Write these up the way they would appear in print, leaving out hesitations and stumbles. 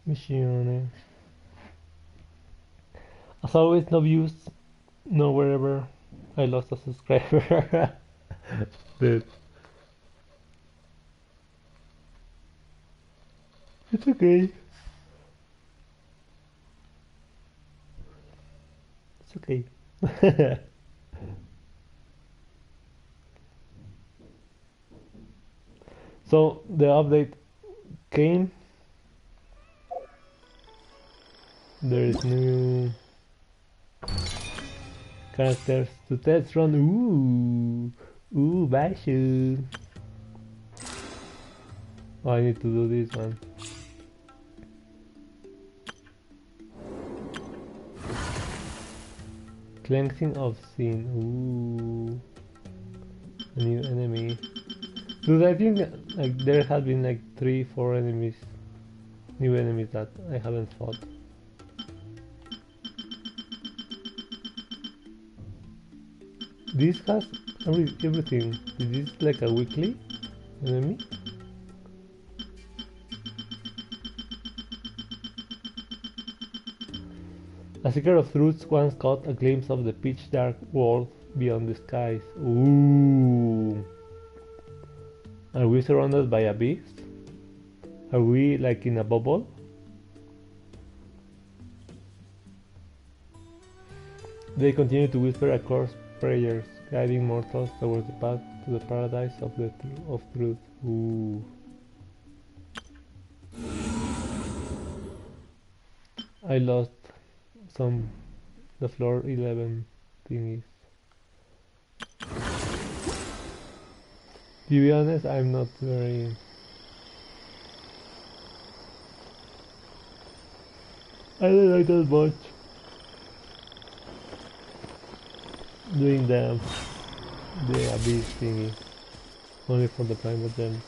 Missione. As always, no views, no wherever. I lost a subscriber. Dude. It's okay. It's okay. So the update came. There is new characters to test run. Ooh, Bashu. Oh, I need to do this one. Cleansing of Sin. Ooh, a new enemy. Dude, I think like there have been like 3-4 enemies, new enemies that I haven't fought. This has everything. Is this like a weekly enemy? A seeker of truth once caught a glimpse of the pitch dark world beyond the skies. Ooh. Are we surrounded by a beast? Are we like in a bubble? They continue to whisper across prayers, guiding mortals towards the path to the paradise of truth. Ooh. I lost the floor 11 thingies. To be honest, I'm not very... I don't like that much. Doing the abyss thingy. Only for the primal gems.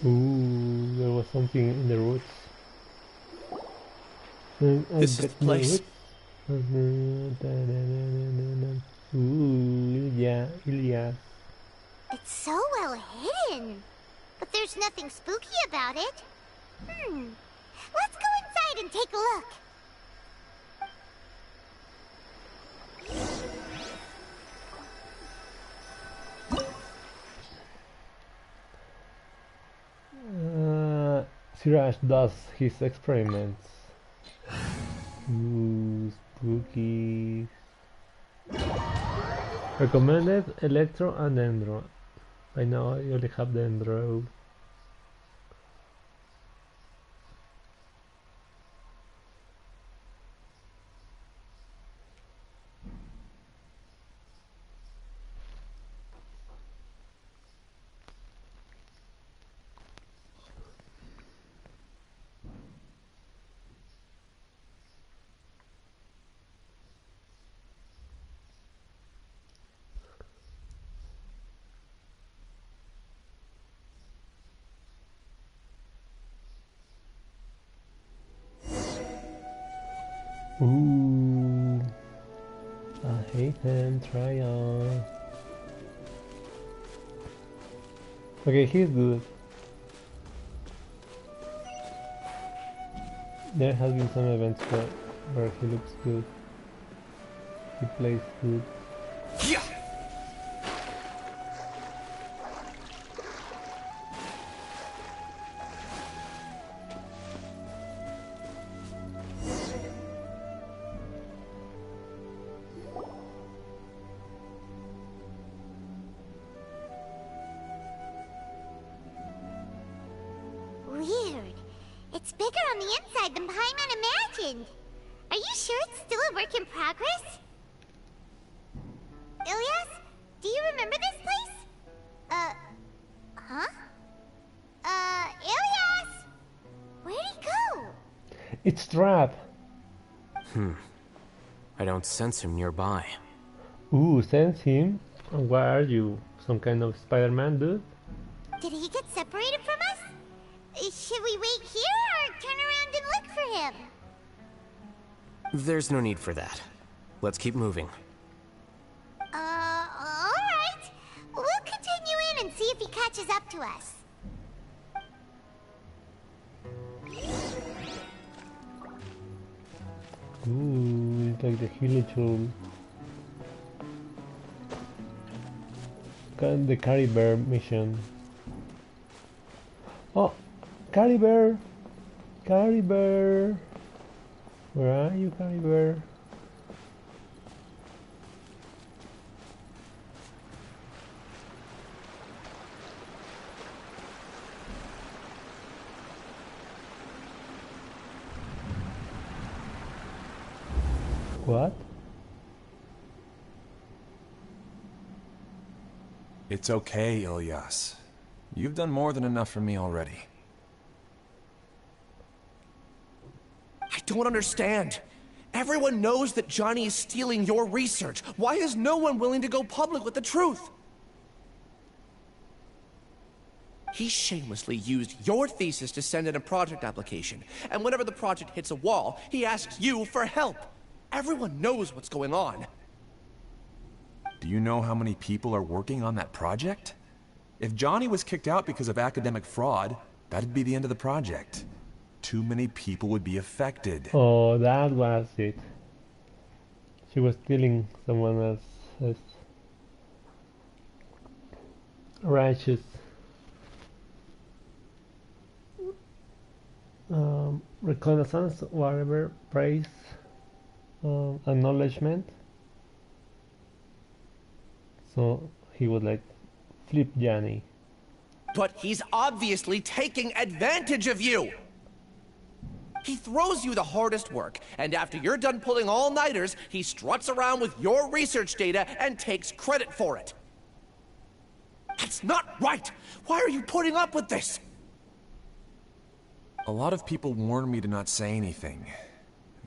Ooh, there was something in the roots. This is the place. Ooh, Ilya. It's so well hidden, but there's nothing spooky about it. Let's go inside and take a look. Siraj does his experiments. Ooh, spooky. Recommended Electro and Dendro. I know I only have Dendro. Ooh, Alhaitham, try on. Okay, he's good. There has been some events where he looks good. He plays good. Yeah. Weird. It's bigger on the inside than Paimon imagined. Are you sure it's still a work in progress? Ilyas, do you remember this place? Huh? Ilyas! Where'd he go? It's Trap! I don't sense him nearby. Ooh, sense him? Where are you? Some kind of Spider-Man dude? Did he get separated from us? Should we wait here or turn around and look for him? There's no need for that. Let's keep moving. Alright. We'll continue in and see if he catches up to us. Ooh, it's like the village room. The Carry Bear mission. Oh, Carry Bear! Carry Bear! Where are you, Carry Bear? What? It's okay, Ilyas. You've done more than enough for me already. I don't understand. Everyone knows that Johnny is stealing your research. Why is no one willing to go public with the truth? He shamelessly used your thesis to send in a project application, and whenever the project hits a wall, he asks you for help. Everyone knows what's going on. Do you know how many people are working on that project? If Johnny was kicked out because of academic fraud, that'd be the end of the project. Too many people would be affected. Oh, that was it. She was stealing someone else's righteous reconnaissance, whatever, praise, acknowledgement. So he would like flip Johnny. But he's obviously taking advantage of you! He throws you the hardest work, and after you're done pulling all-nighters, he struts around with your research data and takes credit for it. That's not right! Why are you putting up with this? A lot of people warn me to not say anything.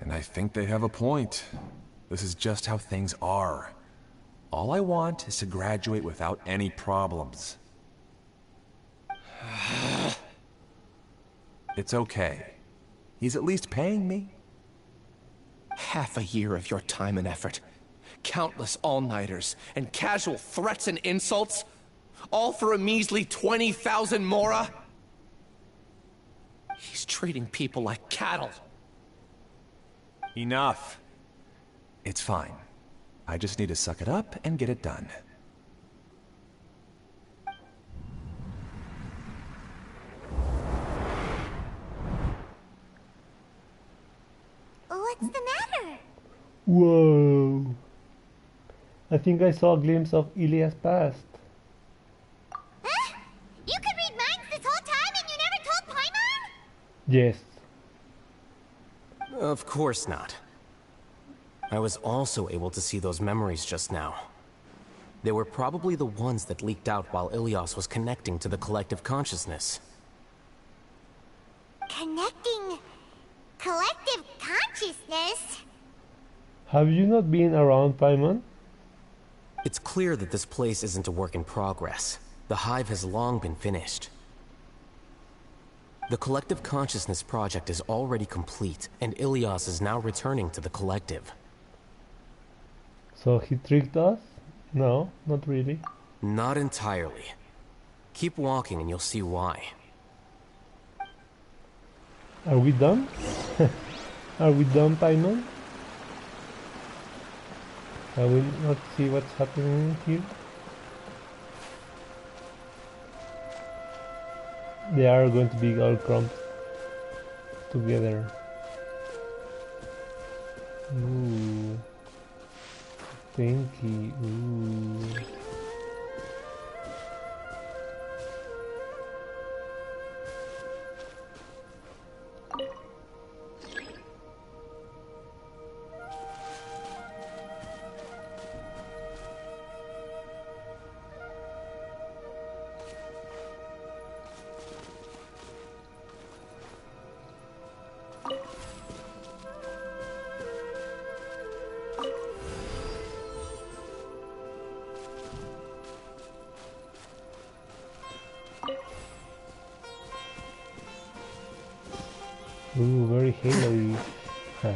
And I think they have a point. This is just how things are. All I want is to graduate without any problems. It's okay. He's at least paying me. Half a year of your time and effort. Countless all-nighters, and casual threats and insults. All for a measly 20,000 mora? He's treating people like cattle. Enough. It's fine. I just need to suck it up and get it done. What's the matter? Whoa! I think I saw a glimpse of Ilia's past. Huh? You could read minds this whole time and you never told Paimon? Yes. Of course not. I was also able to see those memories just now. They were probably the ones that leaked out while Ilias was connecting to the collective consciousness. Connecting collective consciousness? Have you not been around, Paimon? It's clear that this place isn't a work in progress. The hive has long been finished. The collective consciousness project is already complete, and Ilias is now returning to the collective. So he tricked us? No, not really. Not entirely. Keep walking and you'll see why. Are we done? Are we done, Paimon? Can we not see what's happening here? They are going to be all clumped together. Ooh. Stinky. Ooh. Ooh, very halo-y. Huh.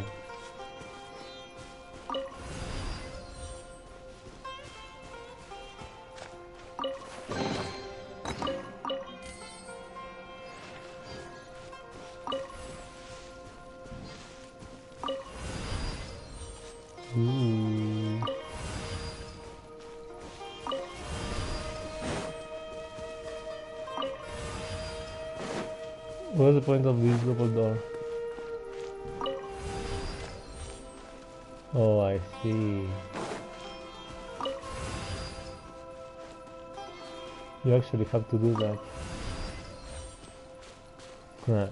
What's the point of this double door? Oh, I see. You actually have to do that. Huh.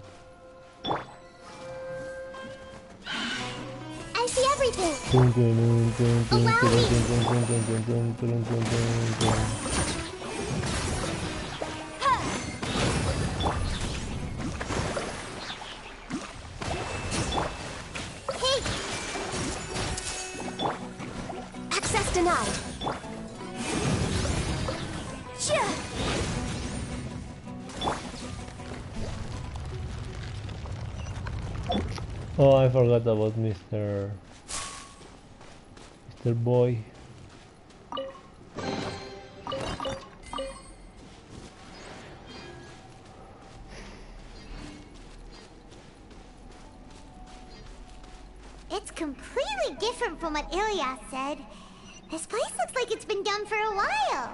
I see everything. Hey! Access denied. Shia! Oh, I forgot about Mr. Boy. It's completely different from what Ilias said. This place looks like it's been done for a while.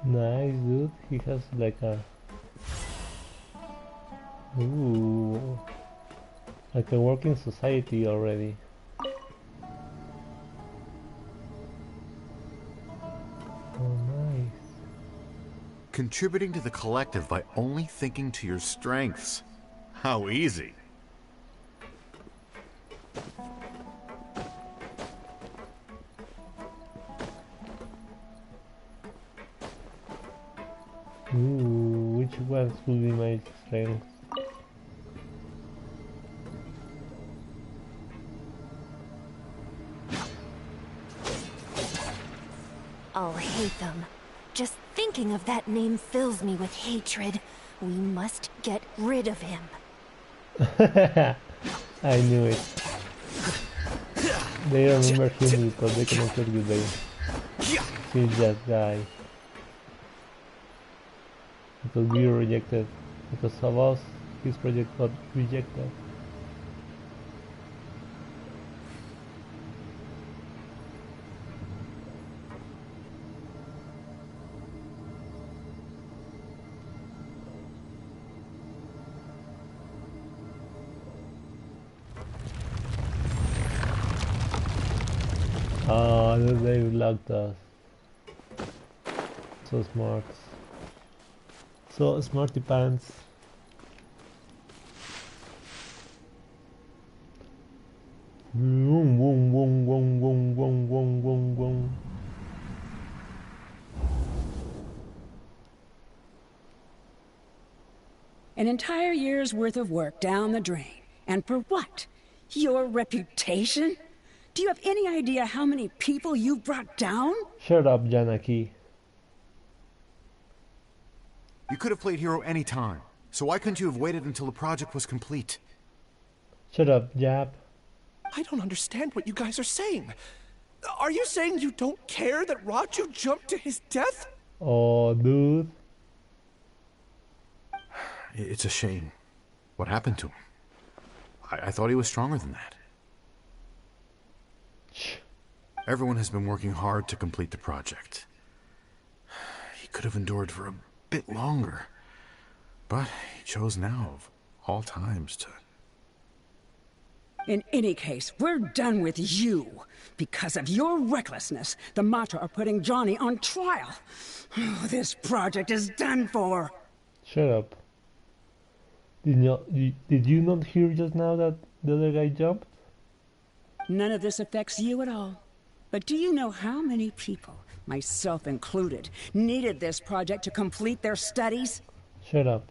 Nice, dude. He has like a... Ooh. Like a working society already. Oh, nice. Contributing to the collective by only thinking to your strengths. How easy. Ooh, which ones will be my strength? Alhaitham. Just thinking of that name fills me with hatred. We must get rid of him. I knew it. They remember him because they connected with the he's that guy. Because we were rejected. Because of us, his project got rejected. Ah, they locked us. So smart. So smarty pants. Vroom, vroom, vroom, vroom, vroom, vroom, vroom, vroom, vroom. An entire year's worth of work down the drain. And for what? Your reputation? Do you have any idea how many people you've brought down? Shut up, Janaki. You could have played hero any time. So why couldn't you have waited until the project was complete? Shut up, Jap. I don't understand what you guys are saying. Are you saying you don't care that Raju jumped to his death? Oh, dude. It's a shame. What happened to him? I thought he was stronger than that. Everyone has been working hard to complete the project. He could have endured for a bit longer. But he chose now, of all times, to... In any case, we're done with you. Because of your recklessness, the Matra are putting Johnny on trial. This project is done for. Shut up. Did you not hear just now that the other guy jumped? None of this affects you at all. But do you know how many people, myself included, needed this project to complete their studies? Shut up.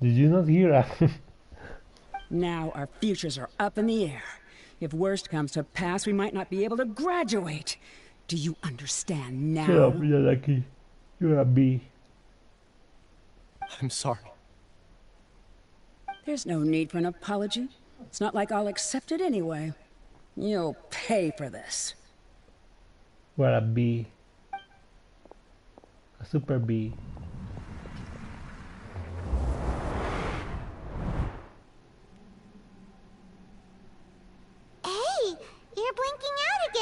Did you not hear that? Now our futures are up in the air. If worst comes to pass, we might not be able to graduate. Do you understand now? Shut up, Yadaki. You're a bee. I'm sorry. There's no need for an apology. It's not like I'll accept it anyway. You'll pay for this. What a bee. A super bee. Hey, you're blinking out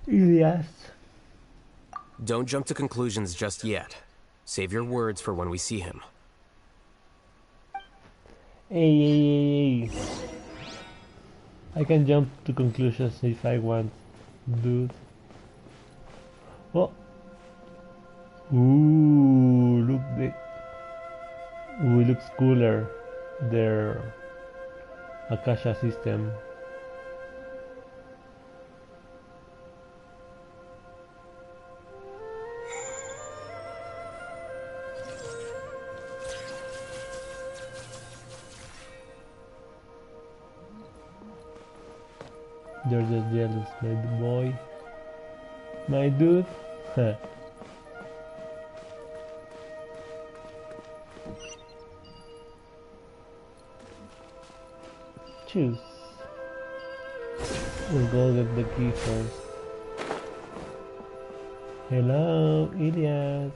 Ilias. Don't jump to conclusions just yet. Save your words for when we see him. Hey. I can jump to conclusions if I want, dude. Oh. Ooh, look looks cooler. Their Akasha system. They're just jealous, my boy. My dude. Huh. Choose. We'll go get the key first. Hello, Ilias.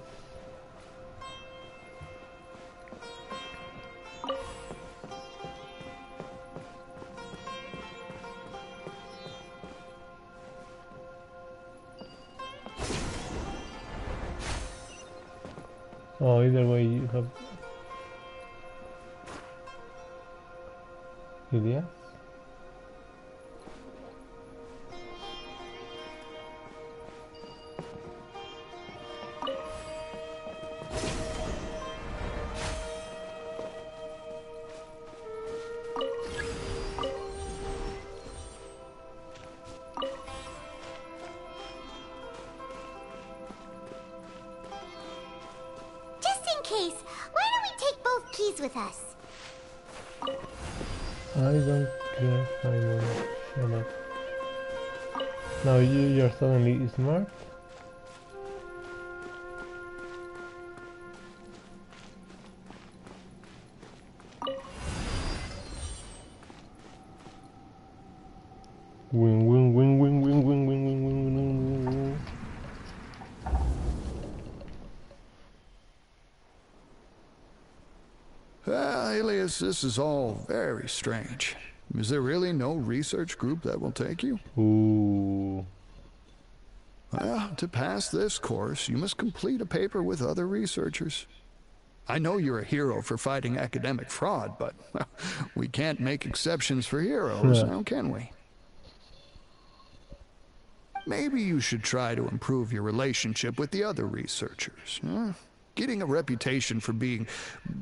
Oh, either way you have Ilias. With us. I don't care, Simon. Shut up. Now you're suddenly smart? Wing, wing, wing, wing, wing, wing, wing, wing, wing, wing, wing. Alias, this is all very strange. Is there really no research group that will take you? Ooh. Well, to pass this course, you must complete a paper with other researchers. I know you're a hero for fighting academic fraud, but well, we can't make exceptions for heroes, now can we? Maybe you should try to improve your relationship with the other researchers. Huh? Getting a reputation for being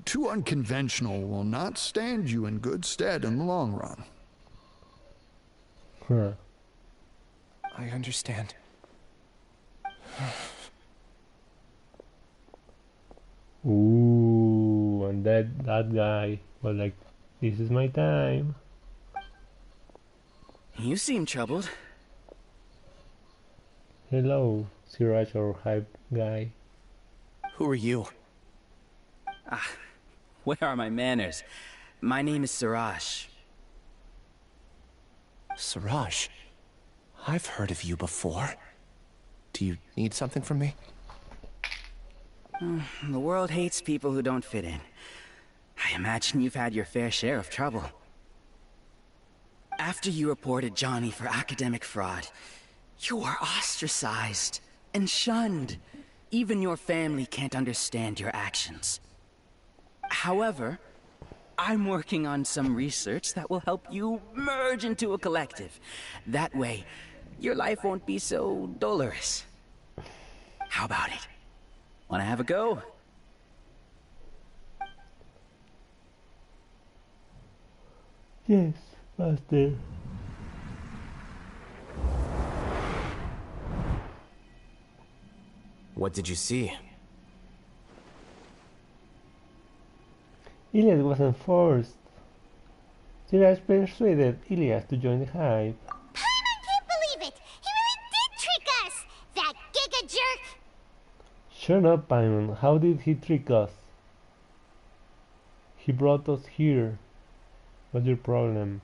too unconventional will not stand you in good stead in the long run. Huh. I understand. Ooh, and that guy was like, this is my time. You seem troubled. Hello, Siraj or hype guy. Who are you? Where are my manners? My name is Siraj. Siraj? I've heard of you before. Do you need something from me? The world hates people who don't fit in. I imagine you've had your fair share of trouble. After you reported Johnny for academic fraud, you were ostracized and shunned. Even your family can't understand your actions. However, I'm working on some research that will help you merge into a collective. That way, your life won't be so dolorous. How about it? Wanna have a go? Yes, master. What did you see? Ilias wasn't forced. Siraj persuaded Ilias to join the hype. Paimon can't believe it! He really did trick us! That giga jerk! Shut up, Paimon. How did he trick us? He brought us here. What's your problem?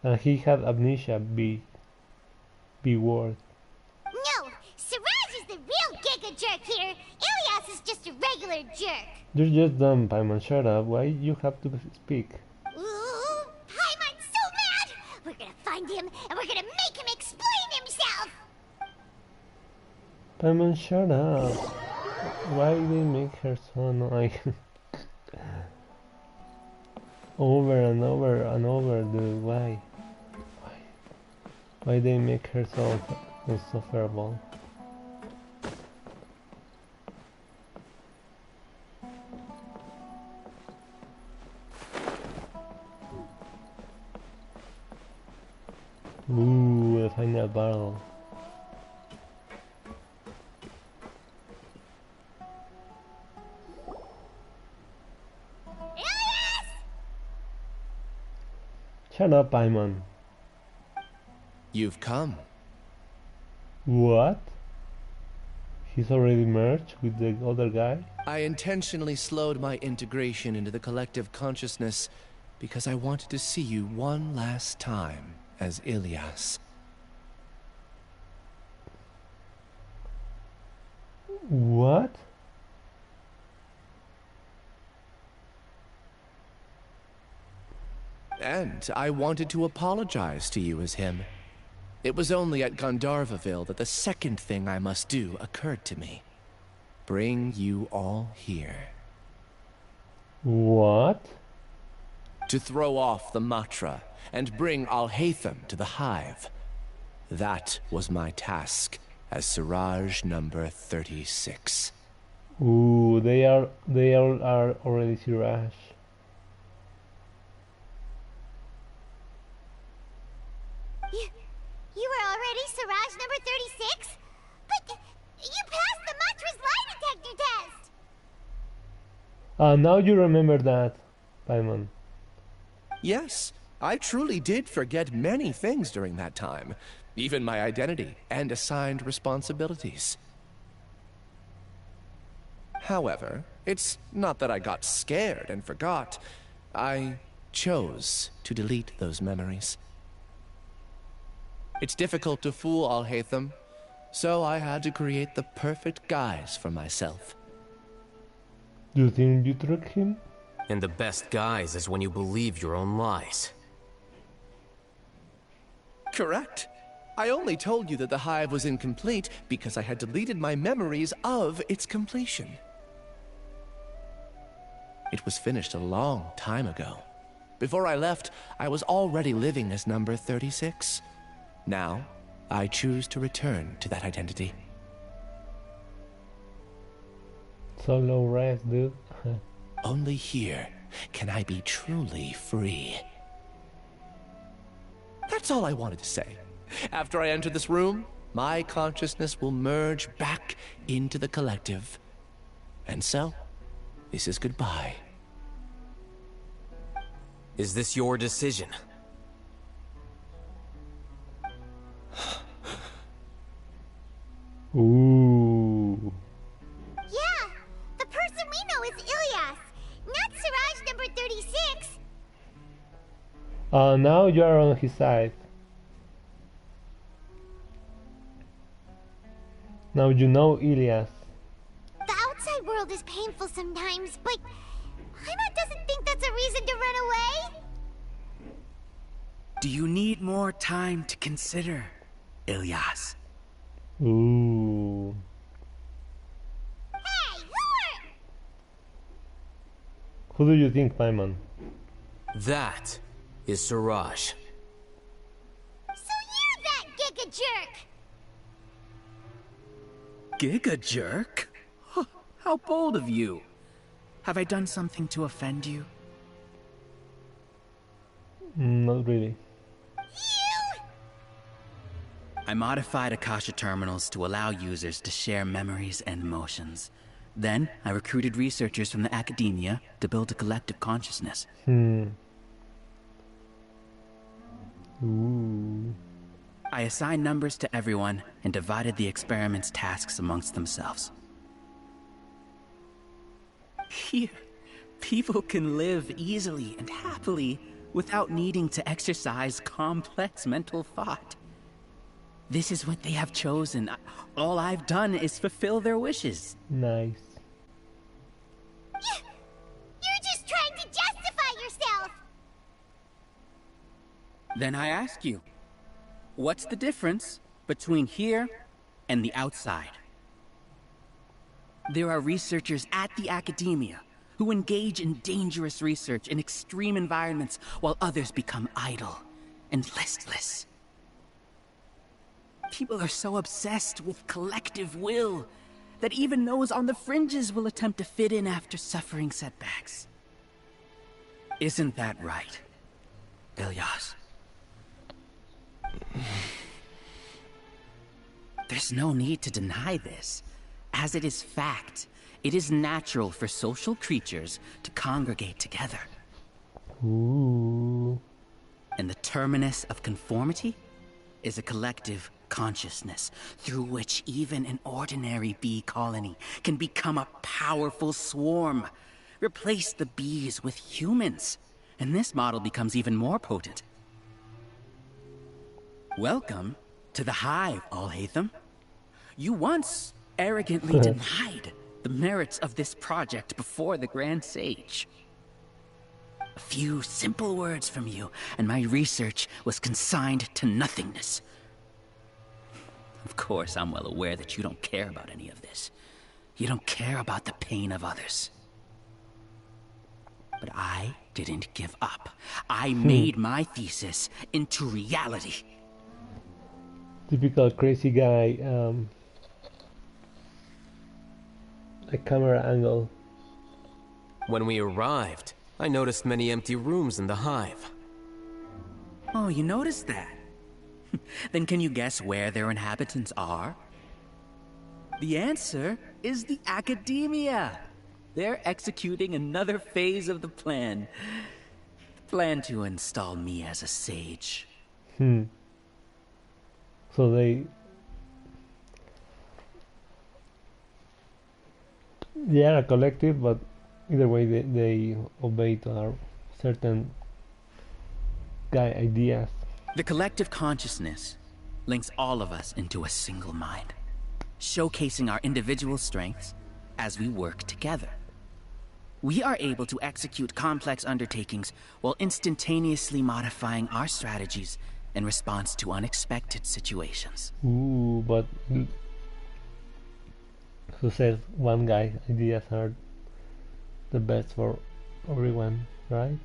And he had amnesia, be word. No! Siraj is the real giga jerk here! Ilias is just a regular jerk! You're just dumb, Paimon. Shut up. Why you have to speak? Ooh! Paimon's so mad! We're gonna find him and we're gonna make him explain Paimon, shut up. Why they make her so annoying? Over and over and over, dude. Why? Why they make her so insufferable? Ooh, the final battle. Shut up, Paimon. You've come. What? He's already merged with the other guy? I intentionally slowed my integration into the collective consciousness because I wanted to see you one last time as Ilias. What? And I wanted to apologize to you as him. It was only at Gandharvaville that the second thing I must do occurred to me. Bring you all here. What? To throw off the Matra and bring Alhaitham to the Hive. That was my task as Siraj number 36. Ooh, they are already Siraj. You were already Siraj number 36? But you passed the Matra's lie detector test! Now you remember that, Paimon. Yes, I truly did forget many things during that time. Even my identity and assigned responsibilities. However, it's not that I got scared and forgot. I chose to delete those memories. It's difficult to fool Alhaitham, so I had to create the perfect guise for myself. Do you think you tricked him? And the best guise is when you believe your own lies. Correct. I only told you that the hive was incomplete because I had deleted my memories of its completion. It was finished a long time ago. Before I left, I was already living as number 36. Now, I choose to return to that identity. So low res, dude. Only here can I be truly free. That's all I wanted to say. After I enter this room, my consciousness will merge back into the collective. And so, this is goodbye. Is this your decision? Ooh. Yeah, the person we know is Ilias, not Siraj number 36. Now you are on his side. Now you know Ilias. The outside world is painful sometimes, but Paimon doesn't think that's a reason to run away. Do you need more time to consider, Ilias? Ooh. Hey, Who do you think, Paimon? That is Siraj. So you're that giga jerk! Giga jerk? Huh, how bold of you. Have I done something to offend you? Not really. I modified Akasha terminals to allow users to share memories and emotions. Then, I recruited researchers from the academia to build a collective consciousness. Ooh. I assigned numbers to everyone and divided the experiment's tasks amongst themselves. Here, people can live easily and happily without needing to exercise complex mental thought. This is what they have chosen. All I've done is fulfill their wishes. Nice. You're just trying to justify yourself! Then I ask you, what's the difference between here and the outside? There are researchers at the academia who engage in dangerous research in extreme environments while others become idle and listless. People are so obsessed with collective will that even those on the fringes will attempt to fit in after suffering setbacks. Isn't that right, Ilyas? There's no need to deny this, as it is fact. It is natural for social creatures to congregate together. Ooh. And the terminus of conformity is a collective consciousness through which even an ordinary bee colony can become a powerful swarm. Replace the bees with humans, and this model becomes even more potent. Welcome to the hive, Alhaitham. You once arrogantly denied the merits of this project before the Grand Sage. A few simple words from you, and my research was consigned to nothingness. Of course, I'm well aware that you don't care about any of this. You don't care about the pain of others. But I didn't give up. I made my thesis into reality. Typical crazy guy. A camera angle. When we arrived, I noticed many empty rooms in the hive. Oh, you noticed that? Then can you guess where their inhabitants are? The answer is the academia. They're executing another phase of the plan. The plan to install me as a sage. So they are a collective, but either way they obey to our certain guy ideas. The collective consciousness links all of us into a single mind, showcasing our individual strengths as we work together. We are able to execute complex undertakings while instantaneously modifying our strategies in response to unexpected situations. Ooh, but who says one guy ideas are the best for everyone, right?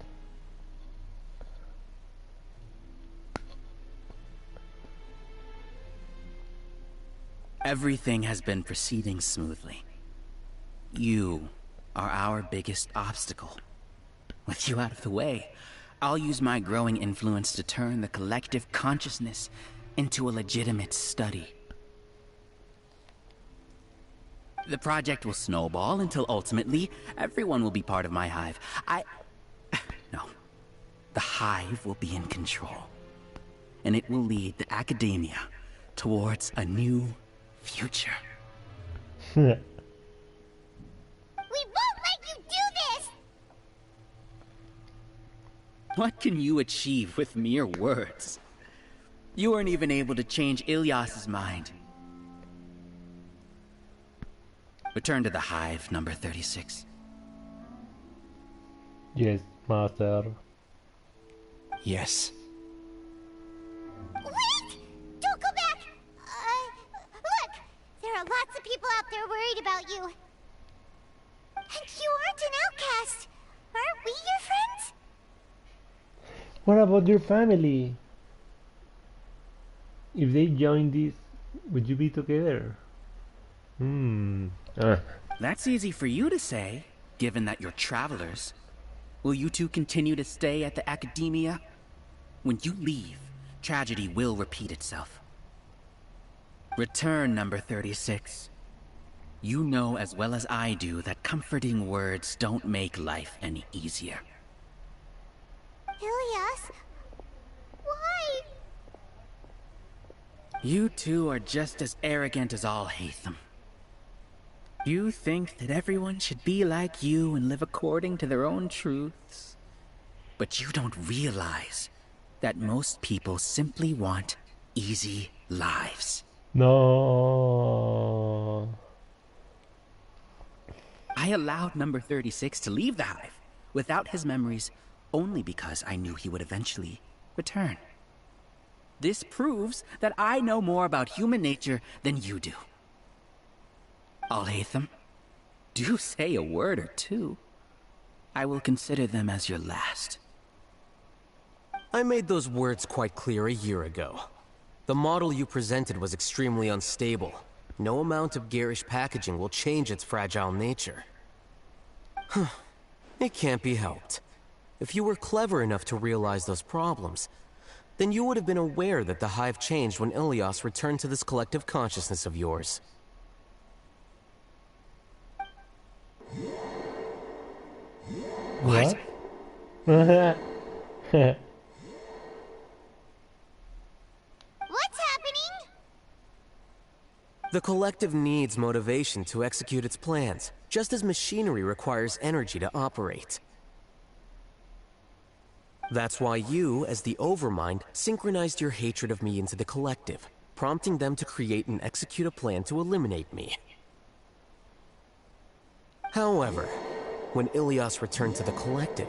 Everything has been proceeding smoothly. You are our biggest obstacle. With you out of the way, I'll use my growing influence to turn the collective consciousness into a legitimate study. The project will snowball until ultimately everyone will be part of my hive. No. The hive will be in control. And it will lead the academia towards a new future. We won't let you do this! What can you achieve with mere words? You weren't even able to change Ilyas's mind. Return to the hive, number 36. Yes, master. Yes. Wait! Don't go back! Look! There are lots of people out there worried about you. And you aren't an outcast. Aren't we your friends? What about your family? If they join this, would you be together? That's easy for you to say, given that you're travelers. Will you two continue to stay at the academia? When you leave, tragedy will repeat itself. Return, number 36. You know as well as I do that comforting words don't make life any easier. Ilyas? Why? You two are just as arrogant as Alhaitham. You think that everyone should be like you and live according to their own truths. But you don't realize that most people simply want easy lives. No. I allowed number 36 to leave the hive without his memories only because I knew he would eventually return. This proves that I know more about human nature than you do. Alhaitham, do say a word or two, I will consider them as your last. I made those words quite clear a year ago. The model you presented was extremely unstable. No amount of garish packaging will change its fragile nature. It can't be helped. If you were clever enough to realize those problems, then you would have been aware that the Hive changed when Ilios returned to this collective consciousness of yours. What? What's happening? The collective needs motivation to execute its plans, just as machinery requires energy to operate. That's why you, as the Overmind, synchronized your hatred of me into the collective, prompting them to create and execute a plan to eliminate me. However, when Ilios returned to the collective,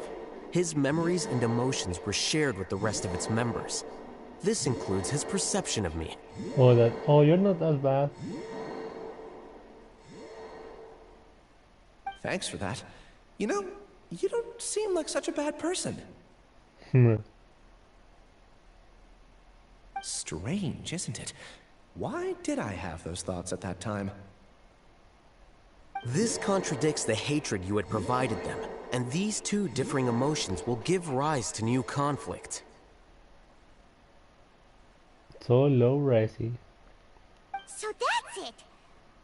his memories and emotions were shared with the rest of its members. This includes his perception of me. Oh, you're not that bad. Thanks for that. You know, you don't seem like such a bad person. Strange, isn't it? Why did I have those thoughts at that time? This contradicts the hatred you had provided them, and these two differing emotions will give rise to new conflict. So low, Resi. So that's it.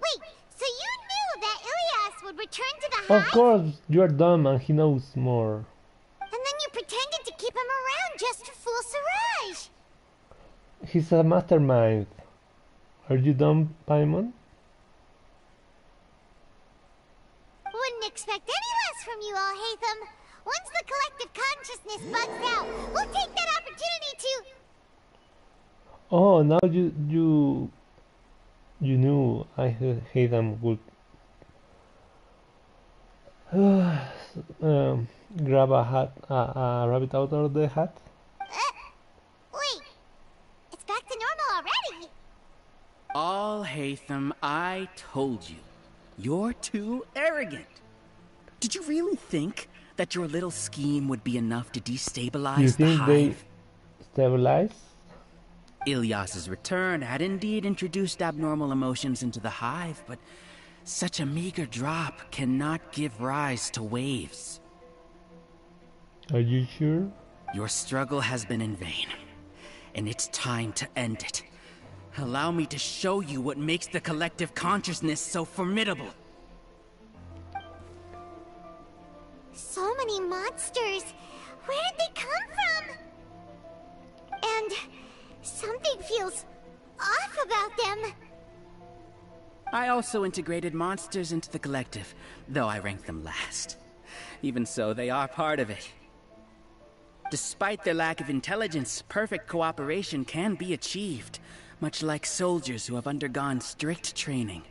Wait, so you knew that Ilias would return to the Hive? Of course, you're dumb and he knows more. And then you pretended to keep him around just to fool Siraj. He's a mastermind. Are you dumb, Paimon? Wouldn't expect any less from you, Alhaitham. Once the collective consciousness bugs out, we'll take that opportunity to... Oh, now you knew Alhaitham would grab a hat, a rabbit out of the hat. Wait, it's back to normal already. Alhaitham, I told you. You're too arrogant. Did you really think that your little scheme would be enough to destabilize You the think Hive? they stabilize? Ilias's return had indeed introduced abnormal emotions into the Hive, but such a meager drop cannot give rise to waves. Are you sure? Your struggle has been in vain, and it's time to end it. Allow me to show you what makes the collective consciousness so formidable. So many monsters. Where did they come from? And something feels off about them. I also integrated monsters into the collective, though I ranked them last. Even so, they are part of it. Despite their lack of intelligence, perfect cooperation can be achieved, much like soldiers who have undergone strict training.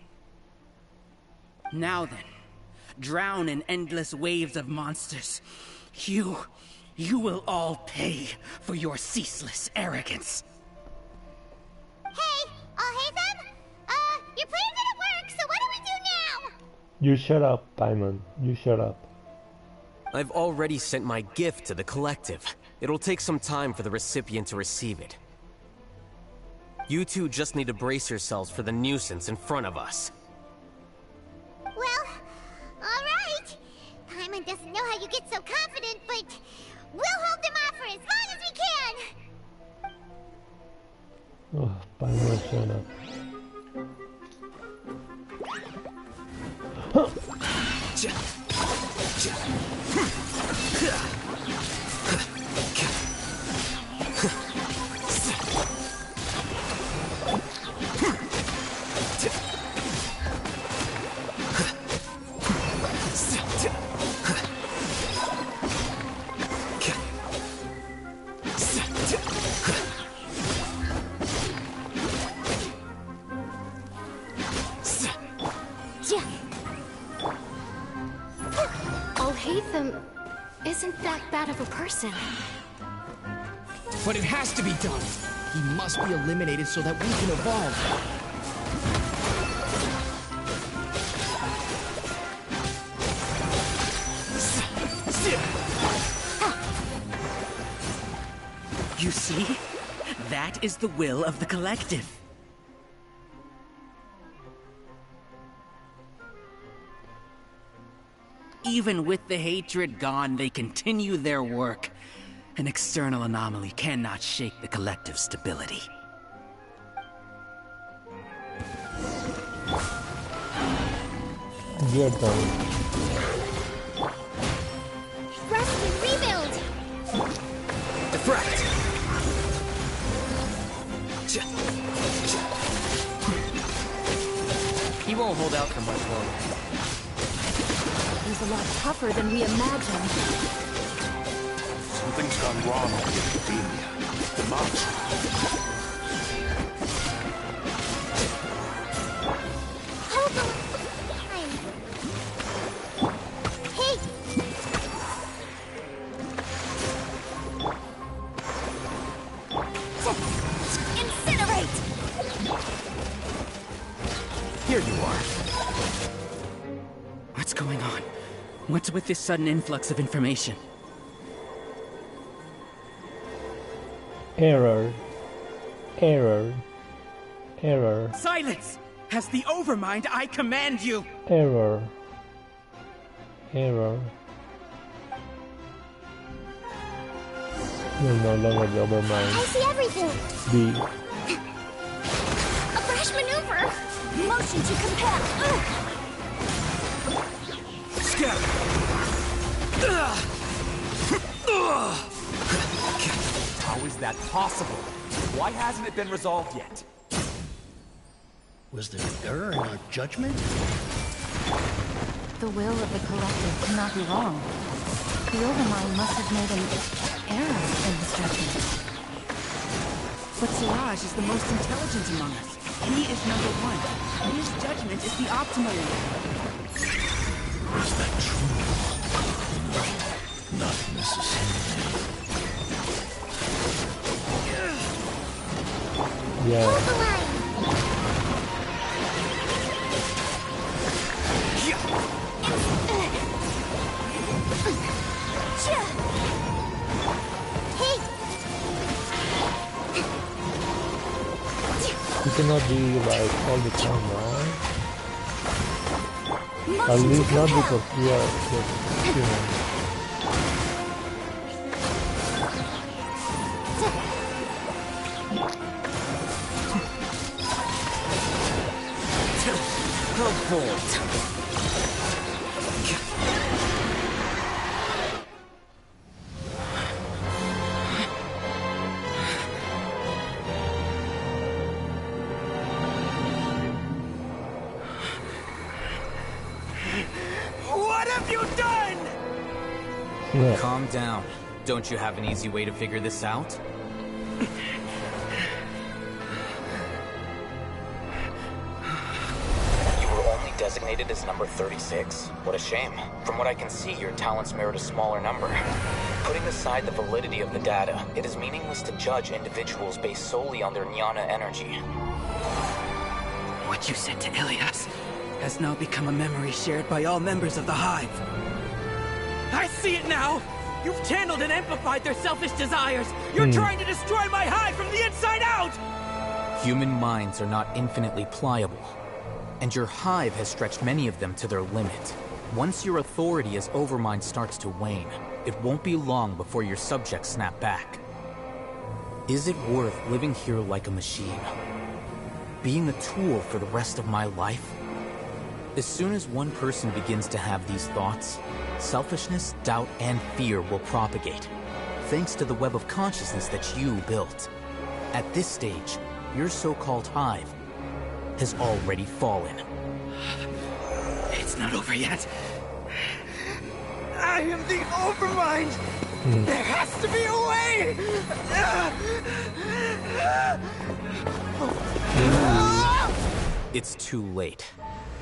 Now then, drown in endless waves of monsters. You will all pay for your ceaseless arrogance. Hey, Alhaitham? Your plan didn't work, so what do we do now? You shut up, Paimon. You shut up. I've already sent my gift to the collective. It'll take some time for the recipient to receive it. You two just need to brace yourselves for the nuisance in front of us. Well, alright. Paimon doesn't know how you get so confident, but we'll hold them off for as long as we can. Oh, Paimon, shut up. Alhaitham isn't that bad of a person. But it has to be done. He must be eliminated so that we can evolve. You see? That is the will of the collective. Even with the hatred gone, they continue their work. An external anomaly cannot shake the collective's stability. Your turn. Rest and rebuild! Defract! He won't hold out for much longer. He's a lot tougher than we imagined. Something's gone wrong with academia. The monster. Hold on! Hey! Incinerate! Here you are. What's going on? What's with this sudden influx of information? Error. Error. Error. Silence! As the Overmind, I command you! Error. Error. You're no longer the I Overmind. see everything! A fresh maneuver! Motion to compel! How is that possible? Why hasn't it been resolved yet? Was there an error in our judgment? The will of the collective cannot be wrong. The Overmind must have made an error in his judgment. But Siraj is the most intelligent among us. He is number one. His judgment is the optimal one. Is that true? Not necessarily. Yeah. Hold the line! Hey! You cannot be like all the time, right? At least not because we are just humans. What have you done? Yeah. Calm down. Don't you have an easy way to figure this out? You were only designated as number 36. What a shame. From what I can see, your talents merit a smaller number. Putting aside the validity of the data, it is meaningless to judge individuals based solely on their jnana energy. What you said to Ilias has now become a memory shared by all members of the Hive. I see it now! You've channeled and amplified their selfish desires! You're trying to destroy my Hive from the inside out! Human minds are not infinitely pliable, and your Hive has stretched many of them to their limit. Once your authority as Overmind starts to wane, it won't be long before your subjects snap back. Is it worth living here like a machine? Being a tool for the rest of my life? As soon as one person begins to have these thoughts, selfishness, doubt, and fear will propagate, thanks to the web of consciousness that you built. At this stage, your so-called Hive has already fallen. It's not over yet. I am the Overmind! There has to be a way! It's too late.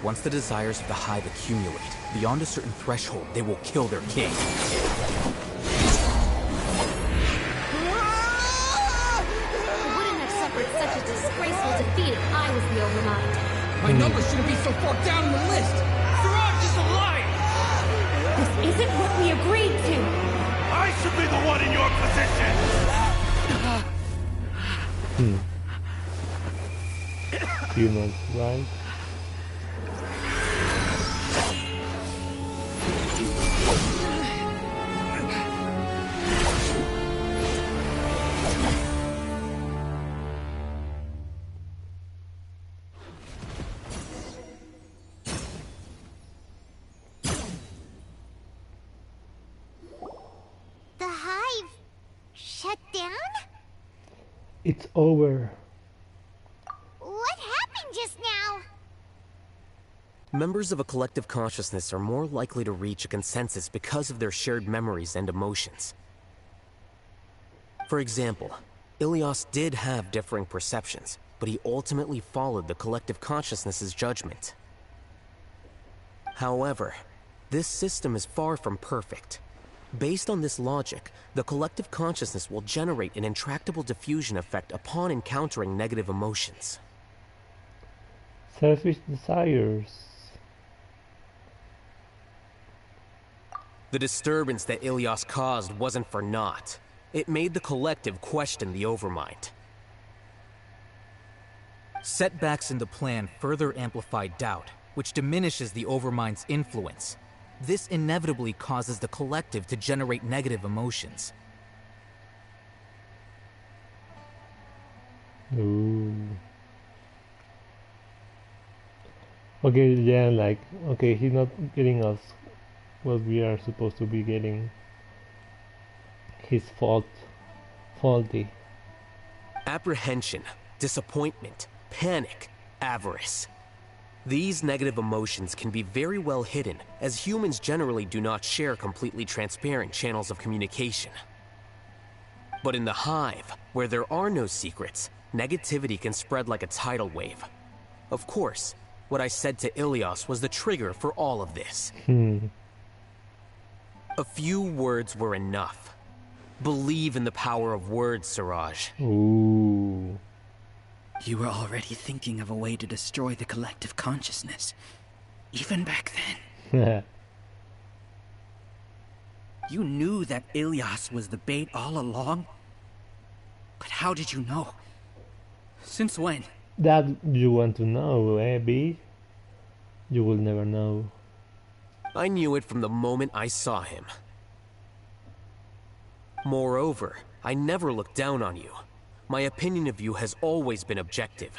Once the desires of the Hive accumulate, beyond a certain threshold, they will kill their king. I wouldn't have suffered such a disgraceful defeat if I was the Overmind. My numbers shouldn't be so far down the list! Siraj is a liar! This isn't what we agreed to! I should be the one in your position! Humans, right? The hive shut down? It's over. What happened just now? Members of a collective consciousness are more likely to reach a consensus because of their shared memories and emotions. For example, Ilios did have differing perceptions, but he ultimately followed the collective consciousness's judgment. However, this system is far from perfect. Based on this logic, the collective consciousness will generate an intractable diffusion effect upon encountering negative emotions. Selfish desires. The disturbance that Ilios caused wasn't for naught. It made the collective question the Overmind. Setbacks in the plan further amplify doubt, which diminishes the Overmind's influence. This inevitably causes the collective to generate negative emotions. Ooh. Okay, yeah, like, okay, he's not getting us what we are supposed to be getting. His faulty. Apprehension, disappointment, panic, avarice. These negative emotions can be very well hidden, as humans generally do not share completely transparent channels of communication. But in the hive, where there are no secrets, negativity can spread like a tidal wave. Of course, what I said to Ilios was the trigger for all of this. A few words were enough. Believe in the power of words, Siraj. Ooh. You were already thinking of a way to destroy the collective consciousness. Even back then. You knew that Ilios was the bait all along? But how did you know? Since when? That you want to know, eh, B? You will never know. I knew it from the moment I saw him. Moreover, I never looked down on you. My opinion of you has always been objective.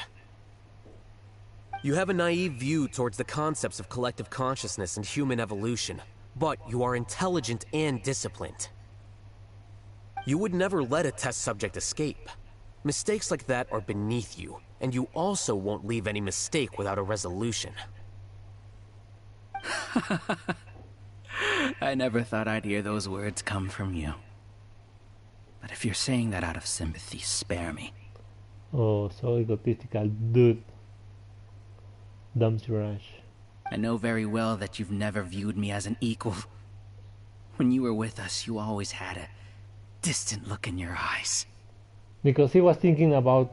You have a naive view towards the concepts of collective consciousness and human evolution, but you are intelligent and disciplined. You would never let a test subject escape. Mistakes like that are beneath you, and you also won't leave any mistake without a resolution. I never thought I'd hear those words come from you. But if you're saying that out of sympathy, spare me. Oh, so egotistical dude. Dumb Siraj. I know very well that you've never viewed me as an equal. When you were with us, you always had a distant look in your eyes. Because he was thinking about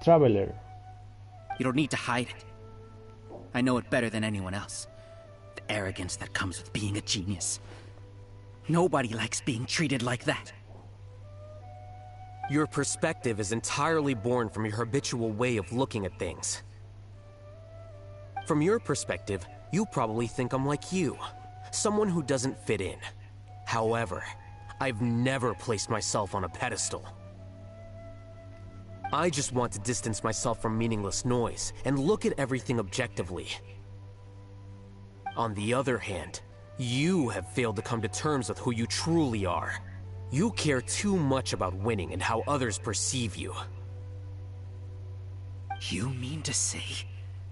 Traveler. You don't need to hide it. I know it better than anyone else. The arrogance that comes with being a genius. Nobody likes being treated like that. Your perspective is entirely born from your habitual way of looking at things. From your perspective, you probably think I'm like you, someone who doesn't fit in. However, I've never placed myself on a pedestal. I just want to distance myself from meaningless noise and look at everything objectively. On the other hand, you have failed to come to terms with who you truly are. You care too much about winning and how others perceive you. You mean to say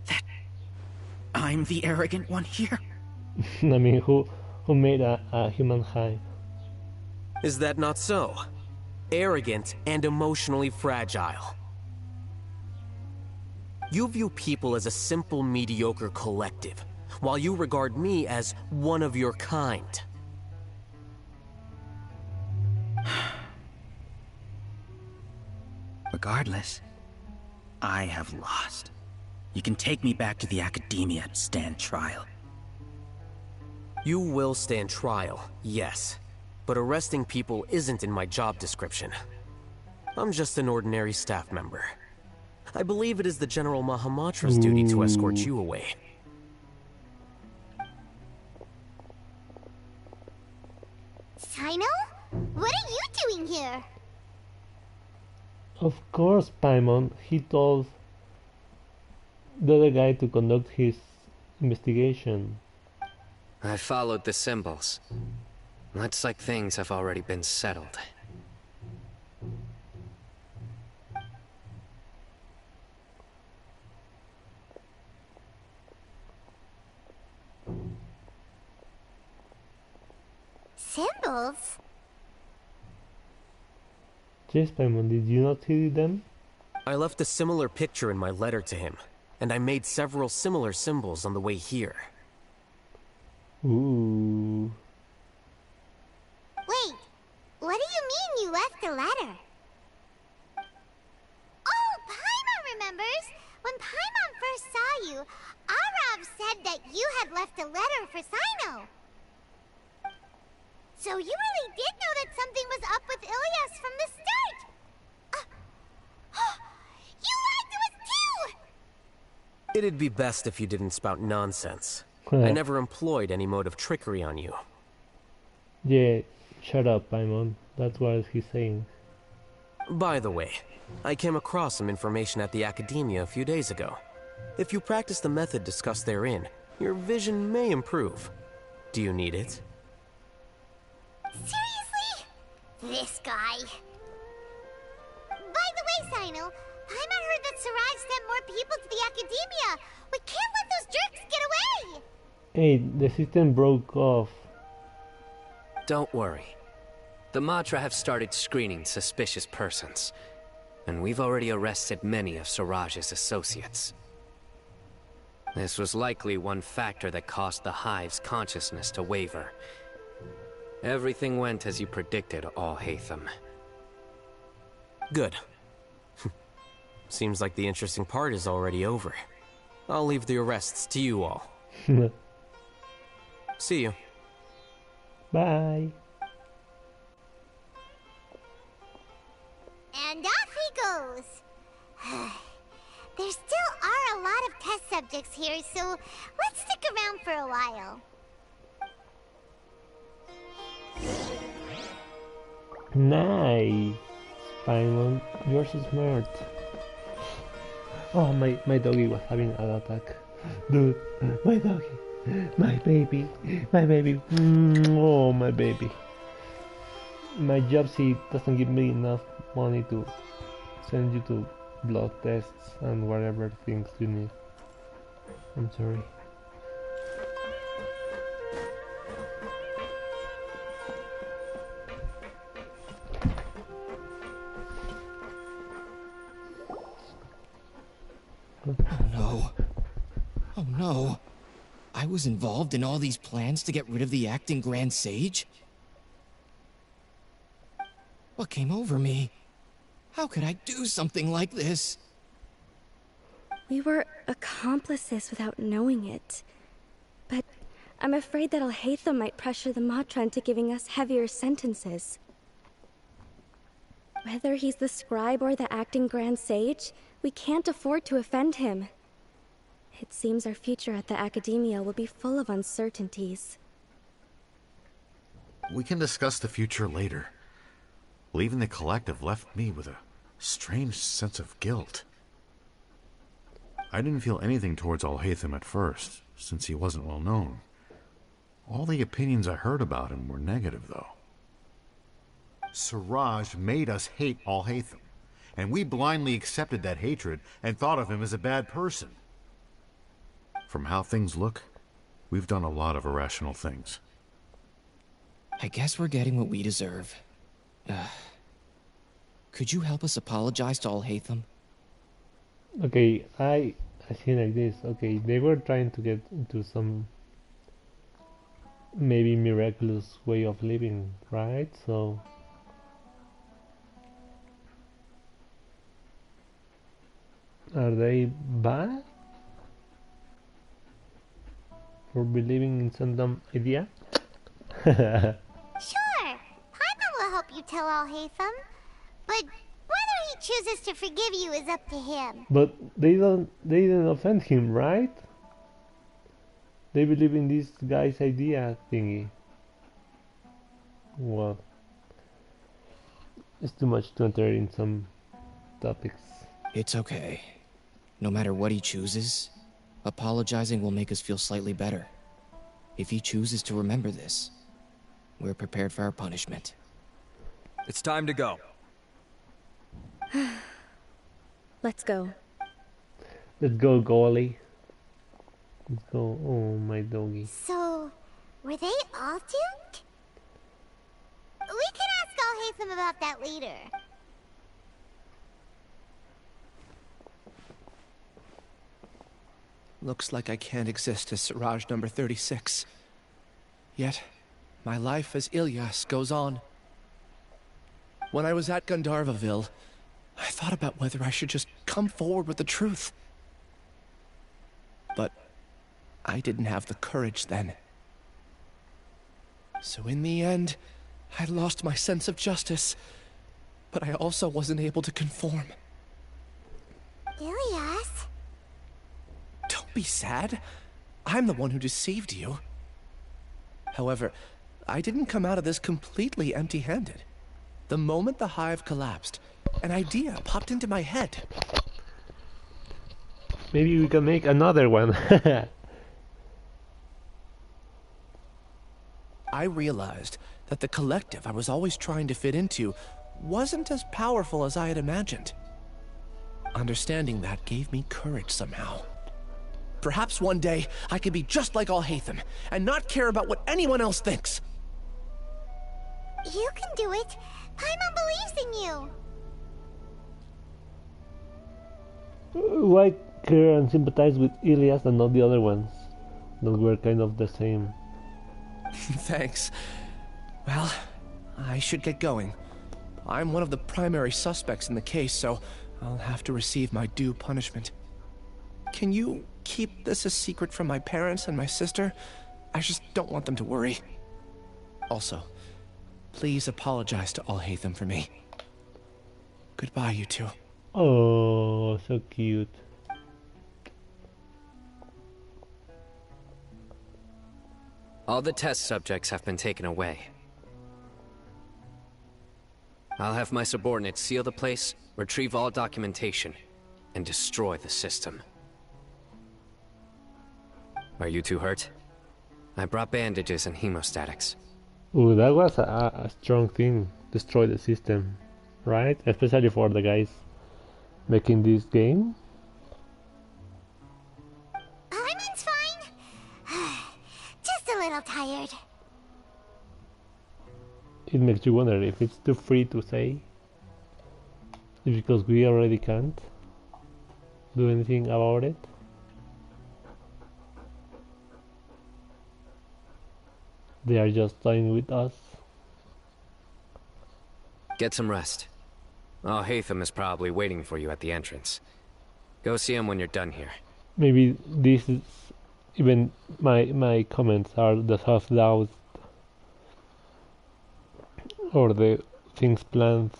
that I'm the arrogant one here? I mean, who made a human hive? Is that not so? Arrogant and emotionally fragile. You view people as a simple, mediocre collective, while you regard me as one of your kind. Regardless, I have lost. You can take me back to the academia and stand trial. You will stand trial, yes. But arresting people isn't in my job description. I'm just an ordinary staff member. I believe it is the General Mahamatra's duty to escort you away. Sino? What are you doing here? Of course, Paimon. He told the other guy to conduct his investigation. I followed the symbols. Looks like things have already been settled. Symbols? Yes, Paimon, did you not see them? I left a similar picture in my letter to him, and I made several similar symbols on the way here. Ooh. Wait, what do you mean you left a letter? Oh, Paimon remembers! When Paimon first saw you, Arav said that you had left a letter for Sino. So you really did know that something was up with Ilias from the start! You lied to us too! It'd be best if you didn't spout nonsense. I never employed any mode of trickery on you. Yeah, shut up, Paimon. That's what he's saying. By the way, I came across some information at the Academia a few days ago. If you practice the method discussed therein, your vision may improve. Do you need it? Seriously? This guy. By the way, Sino, Paimon heard that Siraj sent more people to the Academia. We can't let those jerks get away! Hey, the system broke off. Don't worry. The Matra have started screening suspicious persons, and we've already arrested many of Siraj's associates. This was likely one factor that caused the Hive's consciousness to waver. Everything went as you predicted, Alhaitham. Good. Seems like the interesting part is already over. I'll leave the arrests to you all. See you. Bye. And off he goes. There still are a lot of test subjects here, so let's stick around for a while. Nice. Paimon, you're so smart. Oh, my doggy was having an attack. Dude, my doggy. My baby. My baby. Oh, my baby. My job doesn't give me enough money to send you to blood tests and whatever things you need. I'm sorry. Oh no. Oh no. I was involved in all these plans to get rid of the acting Grand Sage? What came over me? How could I do something like this? We were accomplices without knowing it. But I'm afraid that Alhaitham might pressure the Matra into giving us heavier sentences. Whether he's the scribe or the acting Grand Sage, we can't afford to offend him. It seems our future at the Academia will be full of uncertainties. We can discuss the future later. Leaving the collective left me with a strange sense of guilt. I didn't feel anything towards Alhaitham at first, since he wasn't well known. All the opinions I heard about him were negative, though. Siraj made us hate Alhaitham, and we blindly accepted that hatred and thought of him as a bad person. From how things look, we've done a lot of irrational things. I guess we're getting what we deserve. Could you help us apologize to Alhaitham? Okay, I see like this. Okay, they were trying to get into some maybe miraculous way of living, right? So are they bad for believing in some dumb idea? Sure, Paimon will help you tell Alhaitham. But what chooses to forgive you is up to him. But they didn't offend him, right? They believe in this guy's idea thingy. Well, it's too much to enter in some topics. It's okay. No matter what he chooses, apologizing will make us feel slightly better. If he chooses to remember this, we're prepared for our punishment. It's time to go. Let's go. Let's go, Golly. Let's go. Oh, my doggy. So, were they all doomed? We can ask Alhaitham about that later. Looks like I can't exist as Siraj number 36. Yet, my life as Ilyas goes on. When I was at Gandharvaville, I thought about whether I should just come forward with the truth. But I didn't have the courage then. So in the end, I lost my sense of justice, but I also wasn't able to conform. Ilyas? Don't be sad. I'm the one who deceived you. However, I didn't come out of this completely empty-handed. The moment the hive collapsed, an idea popped into my head. Maybe we can make another one. I realized that the collective I was always trying to fit into wasn't as powerful as I had imagined. Understanding that gave me courage somehow. Perhaps one day I could be just like Alhaitham and not care about what anyone else thinks. You can do it. Paimon believes in you. Why care and sympathize with Ilyas and not the other ones? That were kind of the same. Thanks. Well, I should get going. I'm one of the primary suspects in the case, so I'll have to receive my due punishment. Can you keep this a secret from my parents and my sister? I just don't want them to worry. Also, please apologize to Alhaitham for me. Goodbye, you two. Oh, so cute. All the test subjects have been taken away. I'll have my subordinates seal the place, retrieve all documentation, and destroy the system. Are you two hurt? I brought bandages and hemostatics. Ooh, that was a strong thing. Destroy the system, right? Especially for the guys making this game. Paimon's fine. Just a little tired. It makes you wonder if it's too free to say. It's because we already can't do anything about it. They are just playing with us. Get some rest. Alhaitham is probably waiting for you at the entrance. Go see him when you're done here. Maybe this is even my comments are the self-doubt or the things planned.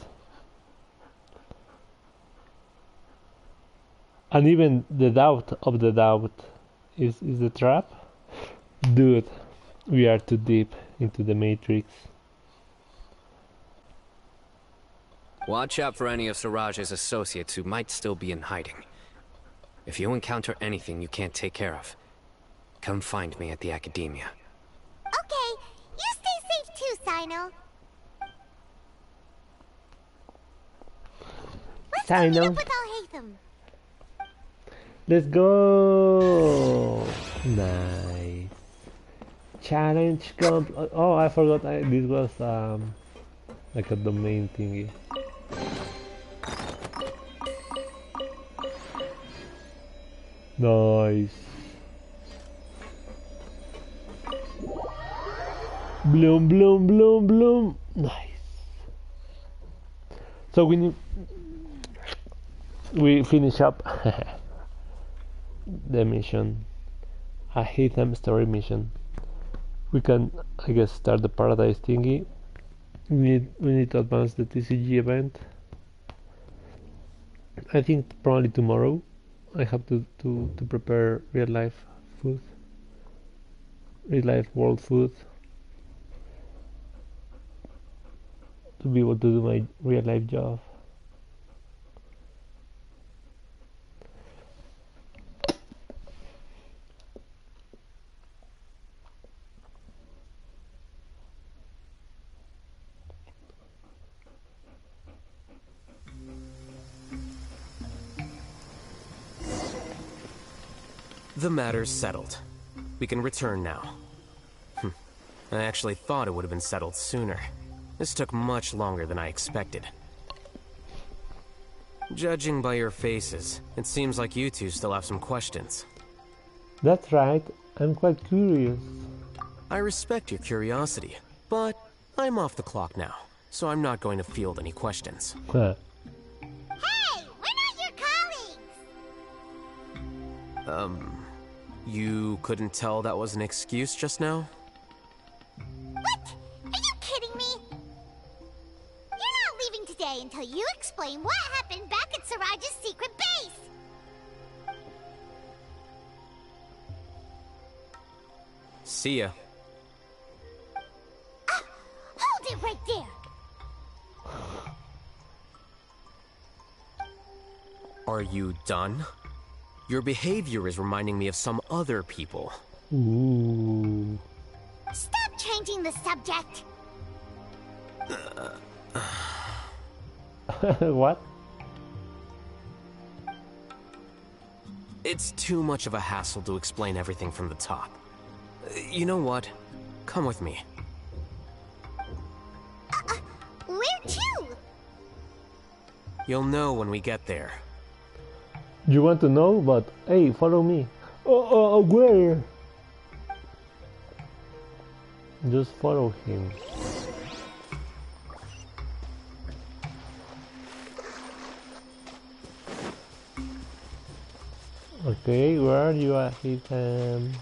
And even the doubt of the doubt is the trap. Dude, we are too deep into the matrix. Watch out for any of Siraj's associates who might still be in hiding. If you encounter anything you can't take care of, come find me at the academia. Okay, you stay safe too, Sino. Let's go meet up with Alhaitham. Let's go! Nice. Challenge oh, I forgot this was like a domain thingy. Nice. Bloom, bloom, bloom, bloom. Nice. So we finish up the mission. Alhaitham story mission. We can, I guess, start the paradise thingy. We need to advance the TCG event. I think probably tomorrow I have to prepare real life food, real life world food, to be able to do my real life job. The matter's settled. We can return now. I actually thought it would have been settled sooner. This took much longer than I expected. Judging by your faces, it seems like you two still have some questions. That's right, I'm quite curious. I respect your curiosity, but I'm off the clock now, so I'm not going to field any questions. Hey, we're not your colleagues! You couldn't tell that was an excuse just now? What? Are you kidding me? You're not leaving today until you explain what happened back at Siraj's secret base! See ya. Hold it right there! Are you done? Your behavior is reminding me of some other people. Ooh. Stop changing the subject! What? It's too much of a hassle to explain everything from the top. You know what? Come with me. Where to? You'll know when we get there. You want to know, but hey, follow me. Where? Just follow him. Okay, where are you, Alhaitham?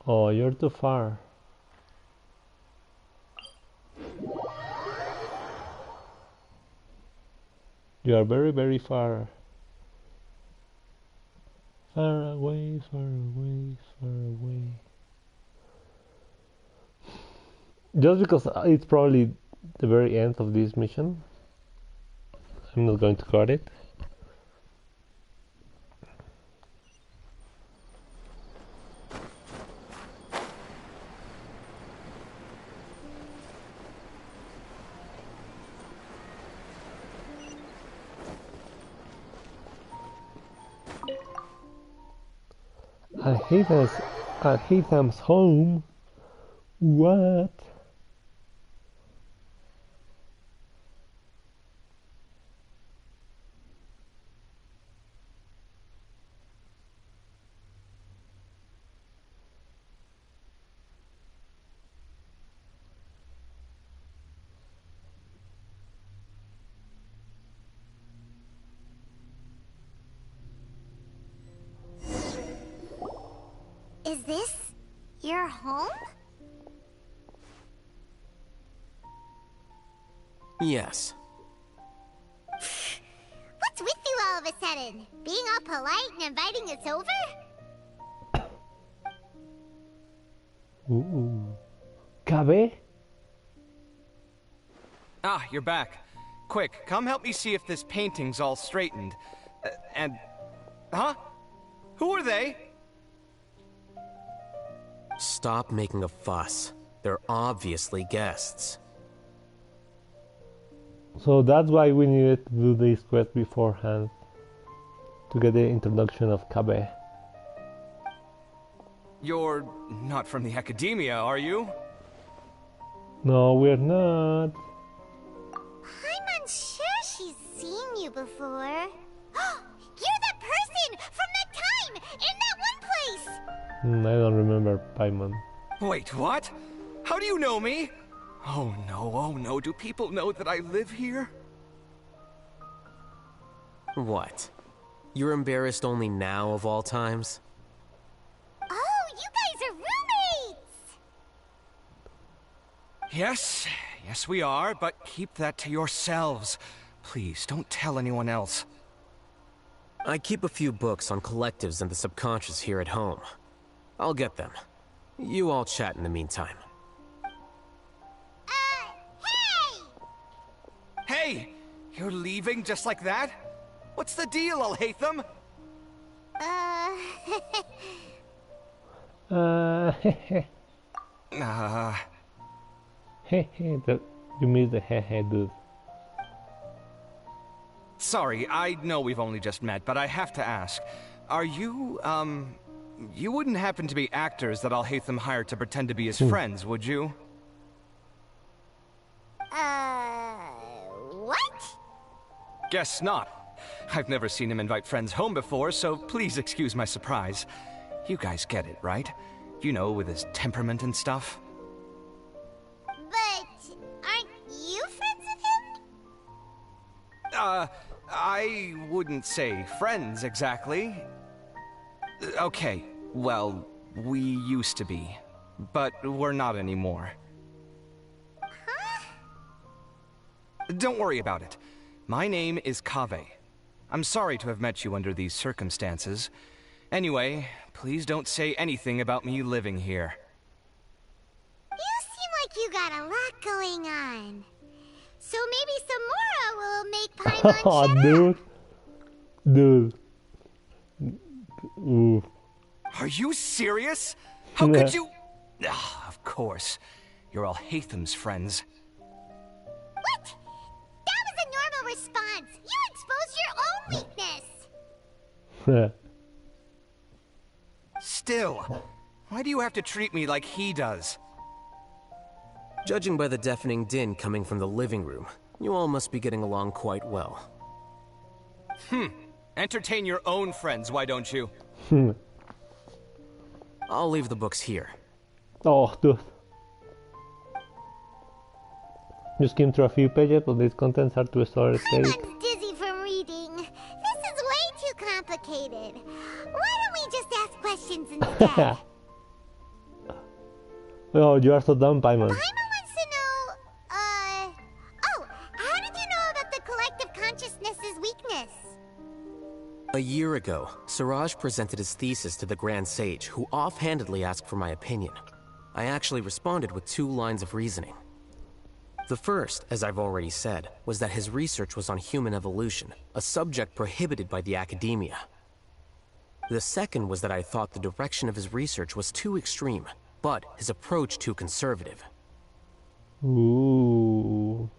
Oh, you're too far. You are very, very far. Far away, far away, far away. Just because it's probably the very end of this mission, I'm not going to cut it. Alhaitham's home? What? Is this your home? Yes. What's with you all of a sudden? Being all polite and inviting us over? Ooh. Cabe? Ah, you're back. Quick, come help me see if this painting's all straightened. Huh? Who are they? Stop making a fuss. They're obviously guests. So that's why we needed to do this quest beforehand, to get the introduction of Cabe. You're not from the academia, are you? No, we're not. I'm unsure she's seen you before. You're that person from that time in that one place! I don't remember Paimon. Wait, what? How do you know me? Oh no, do people know that I live here? What? You're embarrassed only now of all times? Oh, you guys are roommates! Yes, yes we are, but keep that to yourselves. Please, don't tell anyone else. I keep a few books on collectives and the subconscious here at home. I'll get them. You all chat in the meantime. Hey! You're leaving just like that? What's the deal, Alhaitham? That you missed the hehe, dude. Sorry, I know we've only just met, but I have to ask. Are you, you wouldn't happen to be actors that Alhaitham hired to pretend to be his friends, would you? What? Guess not. I've never seen him invite friends home before, so please excuse my surprise. You guys get it, right? You know, with his temperament and stuff. But aren't you friends with him? I wouldn't say friends exactly. Okay, well, we used to be, but we're not anymore. Huh? Don't worry about it. My name is Kaveh. I'm sorry to have met you under these circumstances. Anyway, please don't say anything about me living here. You seem like you got a lot going on. So maybe Samora will make Paimon Oh, shut dude. up. Dude. Ooh. Are you serious? How could you? Ah, of course. You're Alhaitham's friends. What? That was a normal response. You exposed your own weakness. Still, why do you have to treat me like he does? Judging by the deafening din coming from the living room, you all must be getting along quite well. Entertain your own friends, why don't you? I'll leave the books here. Oh, dude. Just skim through a few pages, but these contents are too esoteric. Paimon's dizzy from reading. This is way too complicated. Why don't we just ask questions instead? Oh, you are so dumb, Paimon. Paimon wants to know, oh, how did you know about the collective consciousness's weakness? A year ago, Siraj presented his thesis to the Grand Sage, who offhandedly asked for my opinion. I actually responded with 2 lines of reasoning. The first, as I've already said, was that his research was on human evolution, a subject prohibited by the academia. The second was that I thought the direction of his research was too extreme, but his approach too conservative. Ooh.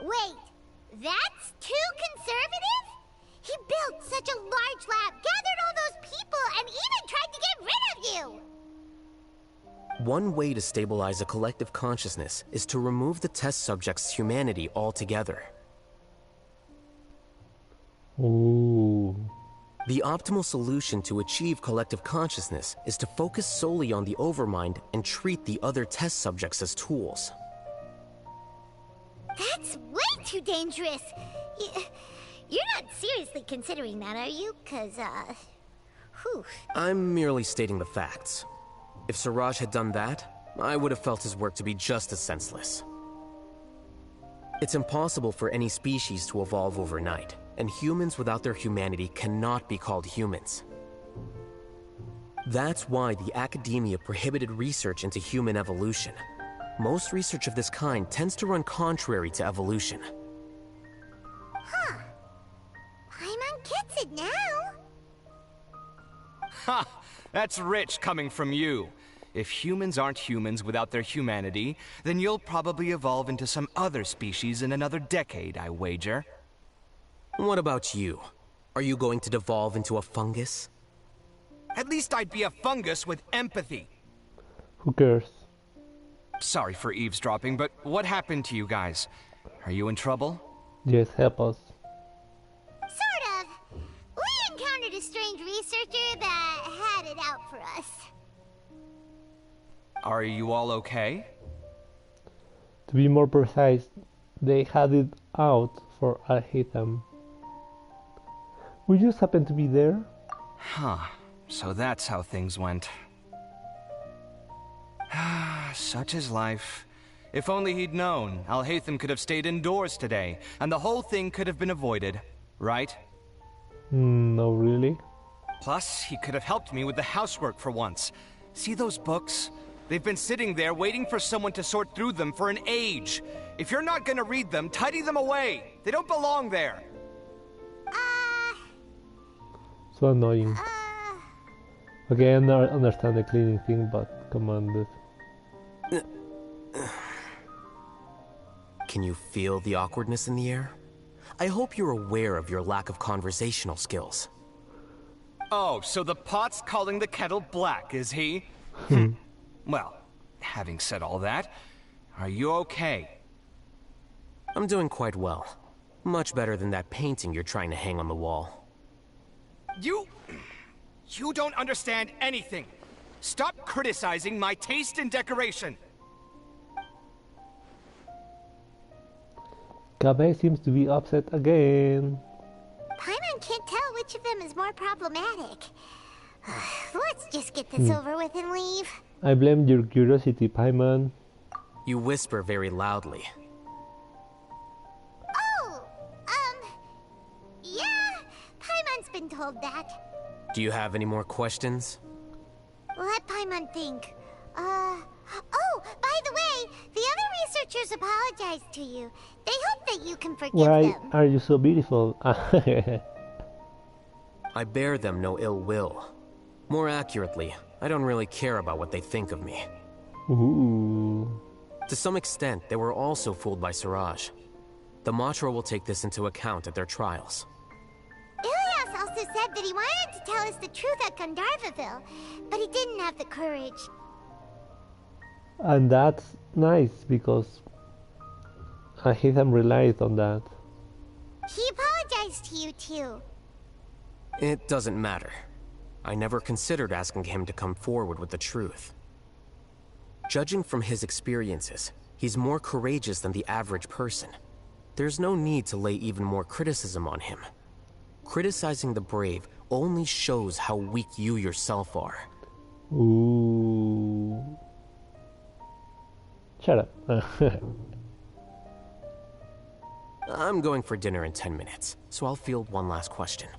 Wait, that's too conservative? He built such a large lab, gathered all those people, and even tried to get rid of you! One way to stabilize a collective consciousness is to remove the test subject's humanity altogether. Ooh. The optimal solution to achieve collective consciousness is to focus solely on the overmind and treat the other test subjects as tools. That's way too dangerous! You're not seriously considering that, are you? 'Cause, whew. I'm merely stating the facts. If Siraj had done that, I would have felt his work to be just as senseless. It's impossible for any species to evolve overnight, and humans without their humanity cannot be called humans. That's why the academia prohibited research into human evolution. Most research of this kind tends to run contrary to evolution. Huh. Paimon gets it now. Ha! That's rich coming from you. If humans aren't humans without their humanity, then you'll probably evolve into some other species in another decade, I wager. What about you? Are you going to devolve into a fungus? At least I'd be a fungus with empathy. Who cares? Sorry for eavesdropping, but what happened to you guys? Are you in trouble? Yes, help us. Sort of. We encountered a strange researcher that had it out for us. Are you all okay? To be more precise, they had it out for Alhaitham. We just happened to be there. Huh. So that's how things went. Such is life. If only he'd known, Alhaitham could have stayed indoors today, and the whole thing could have been avoided, right? No, really? Plus, he could have helped me with the housework for once. See those books? They've been sitting there waiting for someone to sort through them for an age. If you're not gonna read them, tidy them away. They don't belong there. So annoying. Okay, I understand the cleaning thing, but come on, dude. Can you feel the awkwardness in the air? I hope you're aware of your lack of conversational skills. Oh, so the pot's calling the kettle black, is he? Well, having said all that, are you okay? I'm doing quite well. Much better than that painting you're trying to hang on the wall. You don't understand anything. Stop criticizing my taste in decoration. Kabe seems to be upset again. Paimon can't tell which of them is more problematic. Let's just get this over with and leave. I blame your curiosity, Paimon. You whisper very loudly. Oh, yeah, Paimon's been told that. Do you have any more questions? Let Paimon think. Oh, by the way, the other researchers apologized to you. They hope that you can forgive Why them. are you so beautiful? I bear them no ill will. More accurately, I don't really care about what they think of me. Ooh. To some extent, they were also fooled by Siraj. The Matra will take this into account at their trials. Ilias also said that he wanted to tell us the truth at Gandharvaville, but he didn't have the courage. And that's nice, because Alhaitham relies on that. He apologized to you too. It doesn't matter. I never considered asking him to come forward with the truth. Judging from his experiences, he's more courageous than the average person. There's no need to lay even more criticism on him. Criticizing the brave only shows how weak you yourself are. Ooh. Shut up. I'm going for dinner in 10 minutes, so I'll field one last question.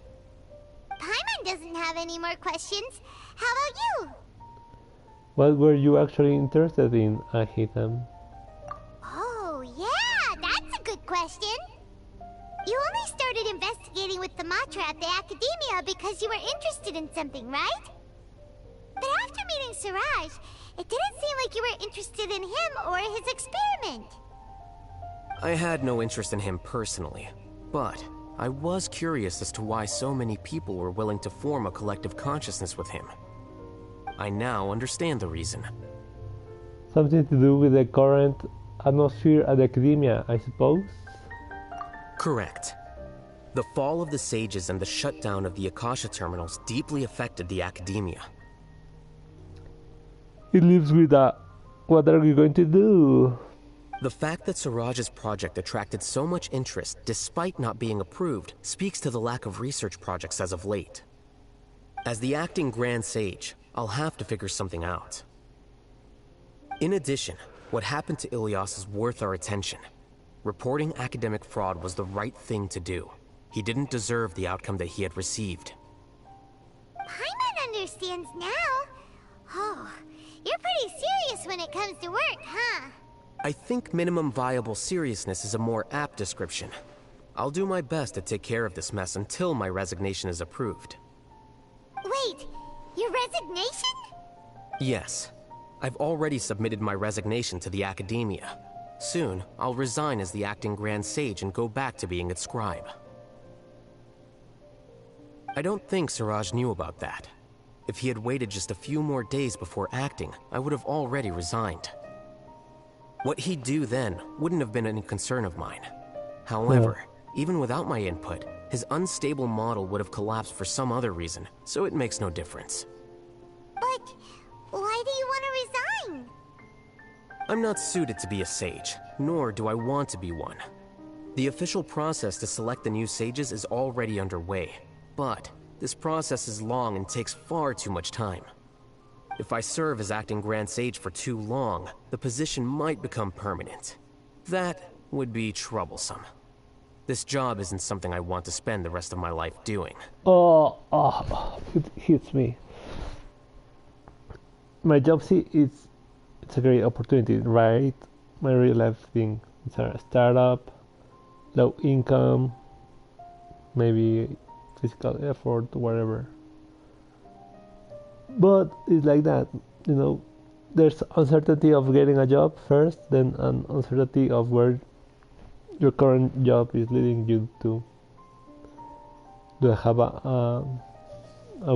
Paimon doesn't have any more questions. How about you? What were you actually interested in, Alhaitham? Oh, yeah, that's a good question. You only started investigating with the Matra at the Academia because you were interested in something, right? But after meeting Siraj, it didn't seem like you were interested in him or his experiment. I had no interest in him personally, but I was curious as to why so many people were willing to form a collective consciousness with him. I now understand the reason. Something to do with the current atmosphere at the Academia, I suppose? Correct. The fall of the Sages and the shutdown of the Akasha terminals deeply affected the Academia. He lives with that. What are you going to do? The fact that Siraj's project attracted so much interest despite not being approved speaks to the lack of research projects as of late. As the acting Grand Sage, I'll have to figure something out. In addition, what happened to Ilias is worth our attention. Reporting academic fraud was the right thing to do. He didn't deserve the outcome that he had received. Paimon understands now. Oh, you're pretty serious when it comes to work, huh? I think minimum viable seriousness is a more apt description. I'll do my best to take care of this mess until my resignation is approved. Wait, your resignation? Yes. I've already submitted my resignation to the Academia. Soon, I'll resign as the acting Grand Sage and go back to being its scribe. I don't think Siraj knew about that. If he had waited just a few more days before acting, I would have already resigned. What he'd do then wouldn't have been any concern of mine. However, even without my input, his unstable model would have collapsed for some other reason, so it makes no difference. But why do you want to resign? I'm not suited to be a sage, nor do I want to be one. The official process to select the new sages is already underway, but this process is long and takes far too much time. If I serve as acting Grand Sage for too long, the position might become permanent. That would be troublesome. This job isn't something I want to spend the rest of my life doing. It hits me. My job, see, it's a great opportunity, right? My real life thing. It's a startup, low income, maybe physical effort, whatever. But it's like that, you know. There's uncertainty of getting a job first, then an uncertainty of where your current job is leading you to. Do I have a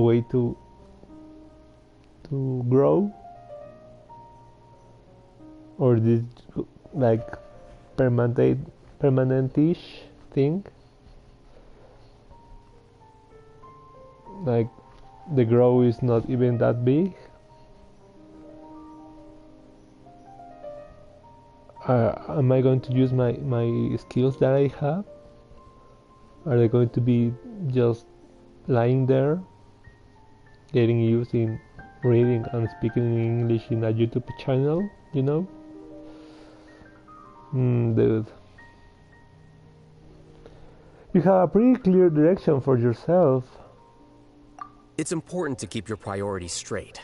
way to grow, or this like permanentish thing? Like the grow is not even that big. Am I going to use my skills that I have? Are they going to be just lying there, getting used in reading and speaking in English in a YouTube channel, you know? Dude. You have a pretty clear direction for yourself. It's important to keep your priorities straight.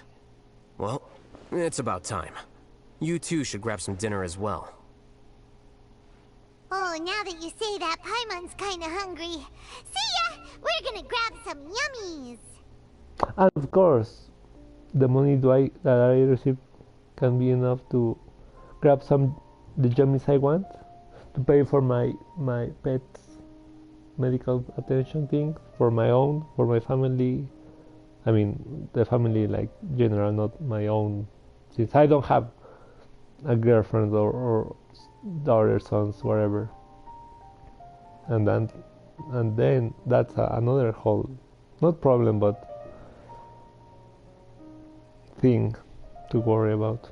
Well, it's about time. You two should grab some dinner as well. Oh, now that you say that, Paimon's kinda hungry. See ya! We're gonna grab some yummies! And of course, the money that I receive can be enough to grab the yummies I want, to pay for my pet's medical attention things, for my own, for my family. I mean, the family like general, not my own, since I don't have a girlfriend or daughter, sons, whatever. And then that's another whole, not problem, but thing to worry about.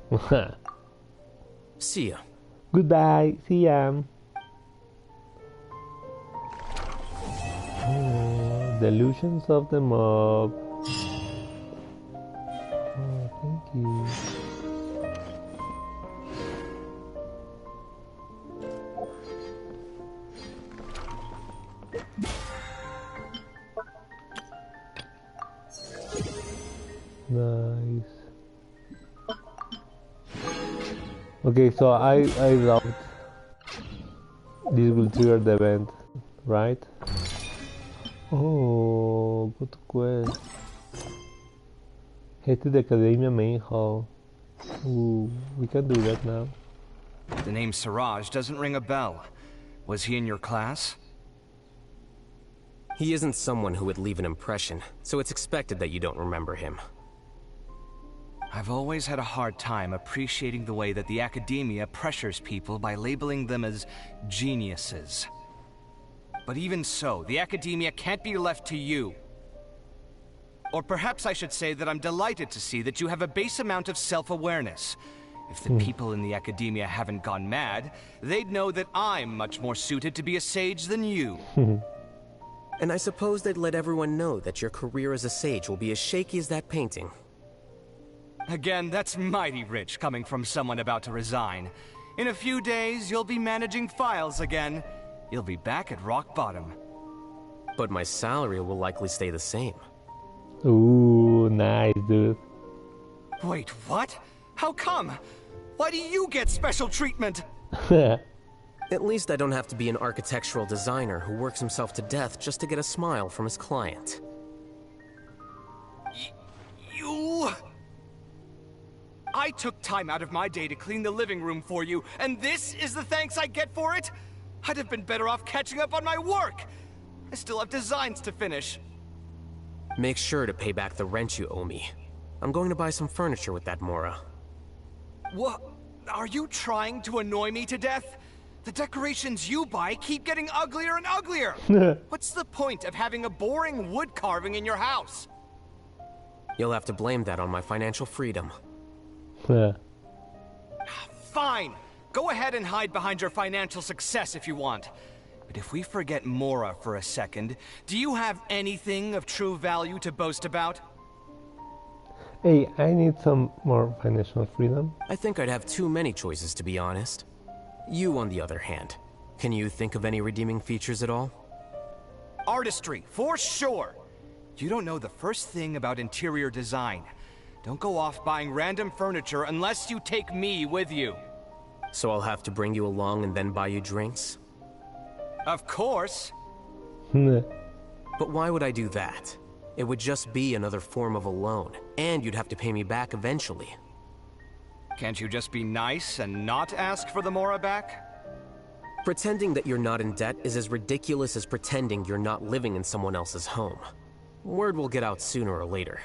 See ya. Goodbye. See ya. Delusions of the mob. Oh, thank you. Nice. Okay, so I doubt this will trigger the event, right? Oh, good quest. Head to the Academia main hall. Ooh, we can do that now. The name Siraj doesn't ring a bell. Was he in your class? He isn't someone who would leave an impression, so it's expected that you don't remember him. I've always had a hard time appreciating the way that the Academia pressures people by labeling them as geniuses. But even so, the Academia can't be left to you. Or perhaps I should say that I'm delighted to see that you have a base amount of self-awareness. If the people in the Academia haven't gone mad, they'd know that I'm much more suited to be a sage than you. And I suppose they'd let everyone know that your career as a sage will be as shaky as that painting. Again, that's mighty rich coming from someone about to resign. In a few days, you'll be managing files again. You'll be back at rock bottom. But my salary will likely stay the same. Ooh, nice, dude. Wait, what? How come? Why do you get special treatment? At least I don't have to be an architectural designer who works himself to death just to get a smile from his client. You... I took time out of my day to clean the living room for you, and this is the thanks I get for it? I'd have been better off catching up on my work. I still have designs to finish. Make sure to pay back the rent you owe me. I'm going to buy some furniture with that Mora. What? Are you trying to annoy me to death? The decorations you buy keep getting uglier and uglier. What's the point of having a boring wood carving in your house? You'll have to blame that on my financial freedom. Fine. Go ahead and hide behind your financial success if you want. But if we forget Mora for a second, do you have anything of true value to boast about? Hey, I need some more financial freedom. I think I'd have too many choices, to be honest. You, on the other hand, can you think of any redeeming features at all? Artistry, for sure! You don't know the first thing about interior design. Don't go off buying random furniture unless you take me with you. So I'll have to bring you along and then buy you drinks? Of course! But why would I do that? It would just be another form of a loan, and you'd have to pay me back eventually. Can't you just be nice and not ask for the Mora back? Pretending that you're not in debt is as ridiculous as pretending you're not living in someone else's home. Word will get out sooner or later.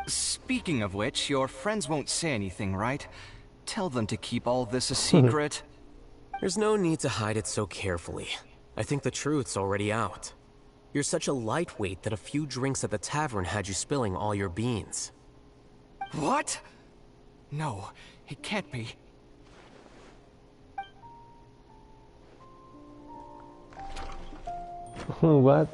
Speaking of which, your friends won't say anything, right? Tell them to keep all this a secret. There's no need to hide it so carefully. I think the truth's already out. You're such a lightweight that a few drinks at the tavern had you spilling all your beans. What? No, it can't be. What?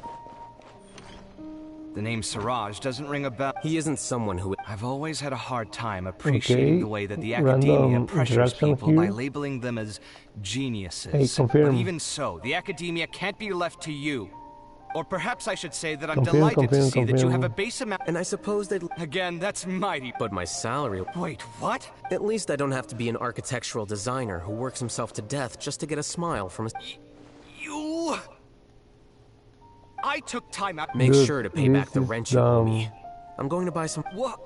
The name Siraj doesn't ring a bell. He isn't someone who... I've always had a hard time appreciating the way that the Random academia pressures people by here. labeling them as geniuses. Hey, confirm. But even so, the academia can't be left to you. Or perhaps I should say that I'm Confirm, delighted to confirm, see that you have a confirm. base amount. And I suppose they'd... Again, that's mighty. But my salary... Wait, what? At least I don't have to be an architectural designer who works himself to death just to get a smile from his... You... I took time out... Make Dude, sure to pay back the this is rent you owe dumb. me. I'm going to buy some... What?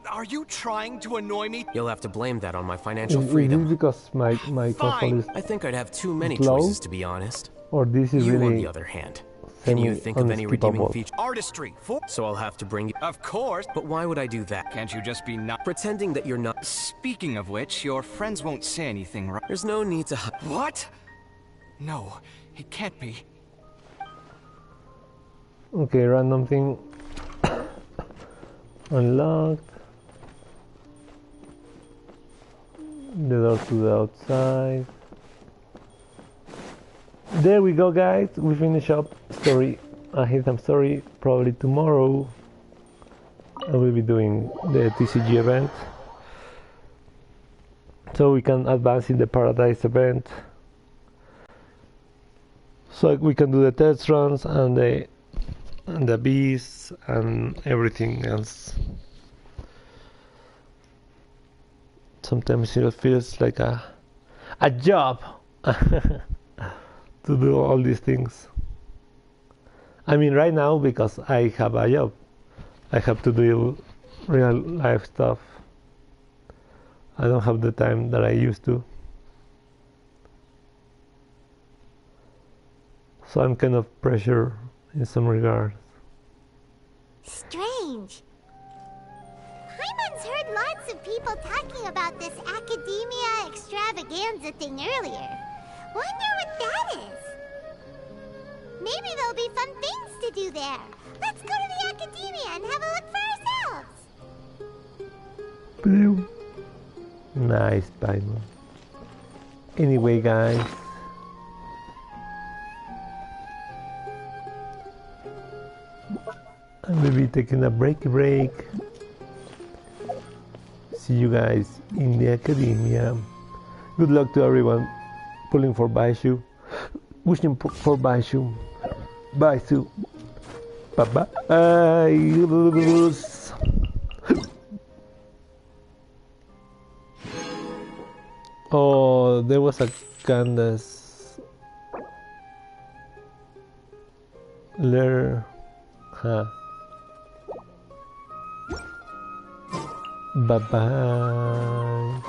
Are you trying to annoy me? You'll have to blame that on my financial Is freedom. this because my console is I think I'd have too many slow? choices, to be honest. Or this is You, on really the other hand, can you think of any redeeming unskippable? feature? Artistry, for... So I'll have to bring you... Of course. But why would I do that? Can't you just be not... Pretending that you're not... Speaking of which, your friends won't say anything, right? There's no need to... What? No, it can't be. Okay, random thing. Unlocked. The door to the outside. There we go, guys. We finish up story. Alhaitham story. Probably tomorrow I will be doing the TCG event, so we can advance in the Paradise event. So we can do the test runs and the beasts and everything else. Sometimes it feels like a job to do all these things. I mean, right now, because I have a job, I have to do real life stuff. I don't have the time that I used to. So I'm kind of pressure in some regards. Strange. Hyman's heard lots of people talking about this academia extravaganza thing earlier. Wonder what that is. Maybe there'll be fun things to do there. Let's go to the academia and have a look for ourselves. Blue. Nice, Bible. Anyway, guys. I will be taking a break. See you guys in the academia. Good luck to everyone pulling for Baishu. Wishing for Baishu. Baishu. Bye bye. Oh, there was a Candace. Lair. Huh. Bye bye.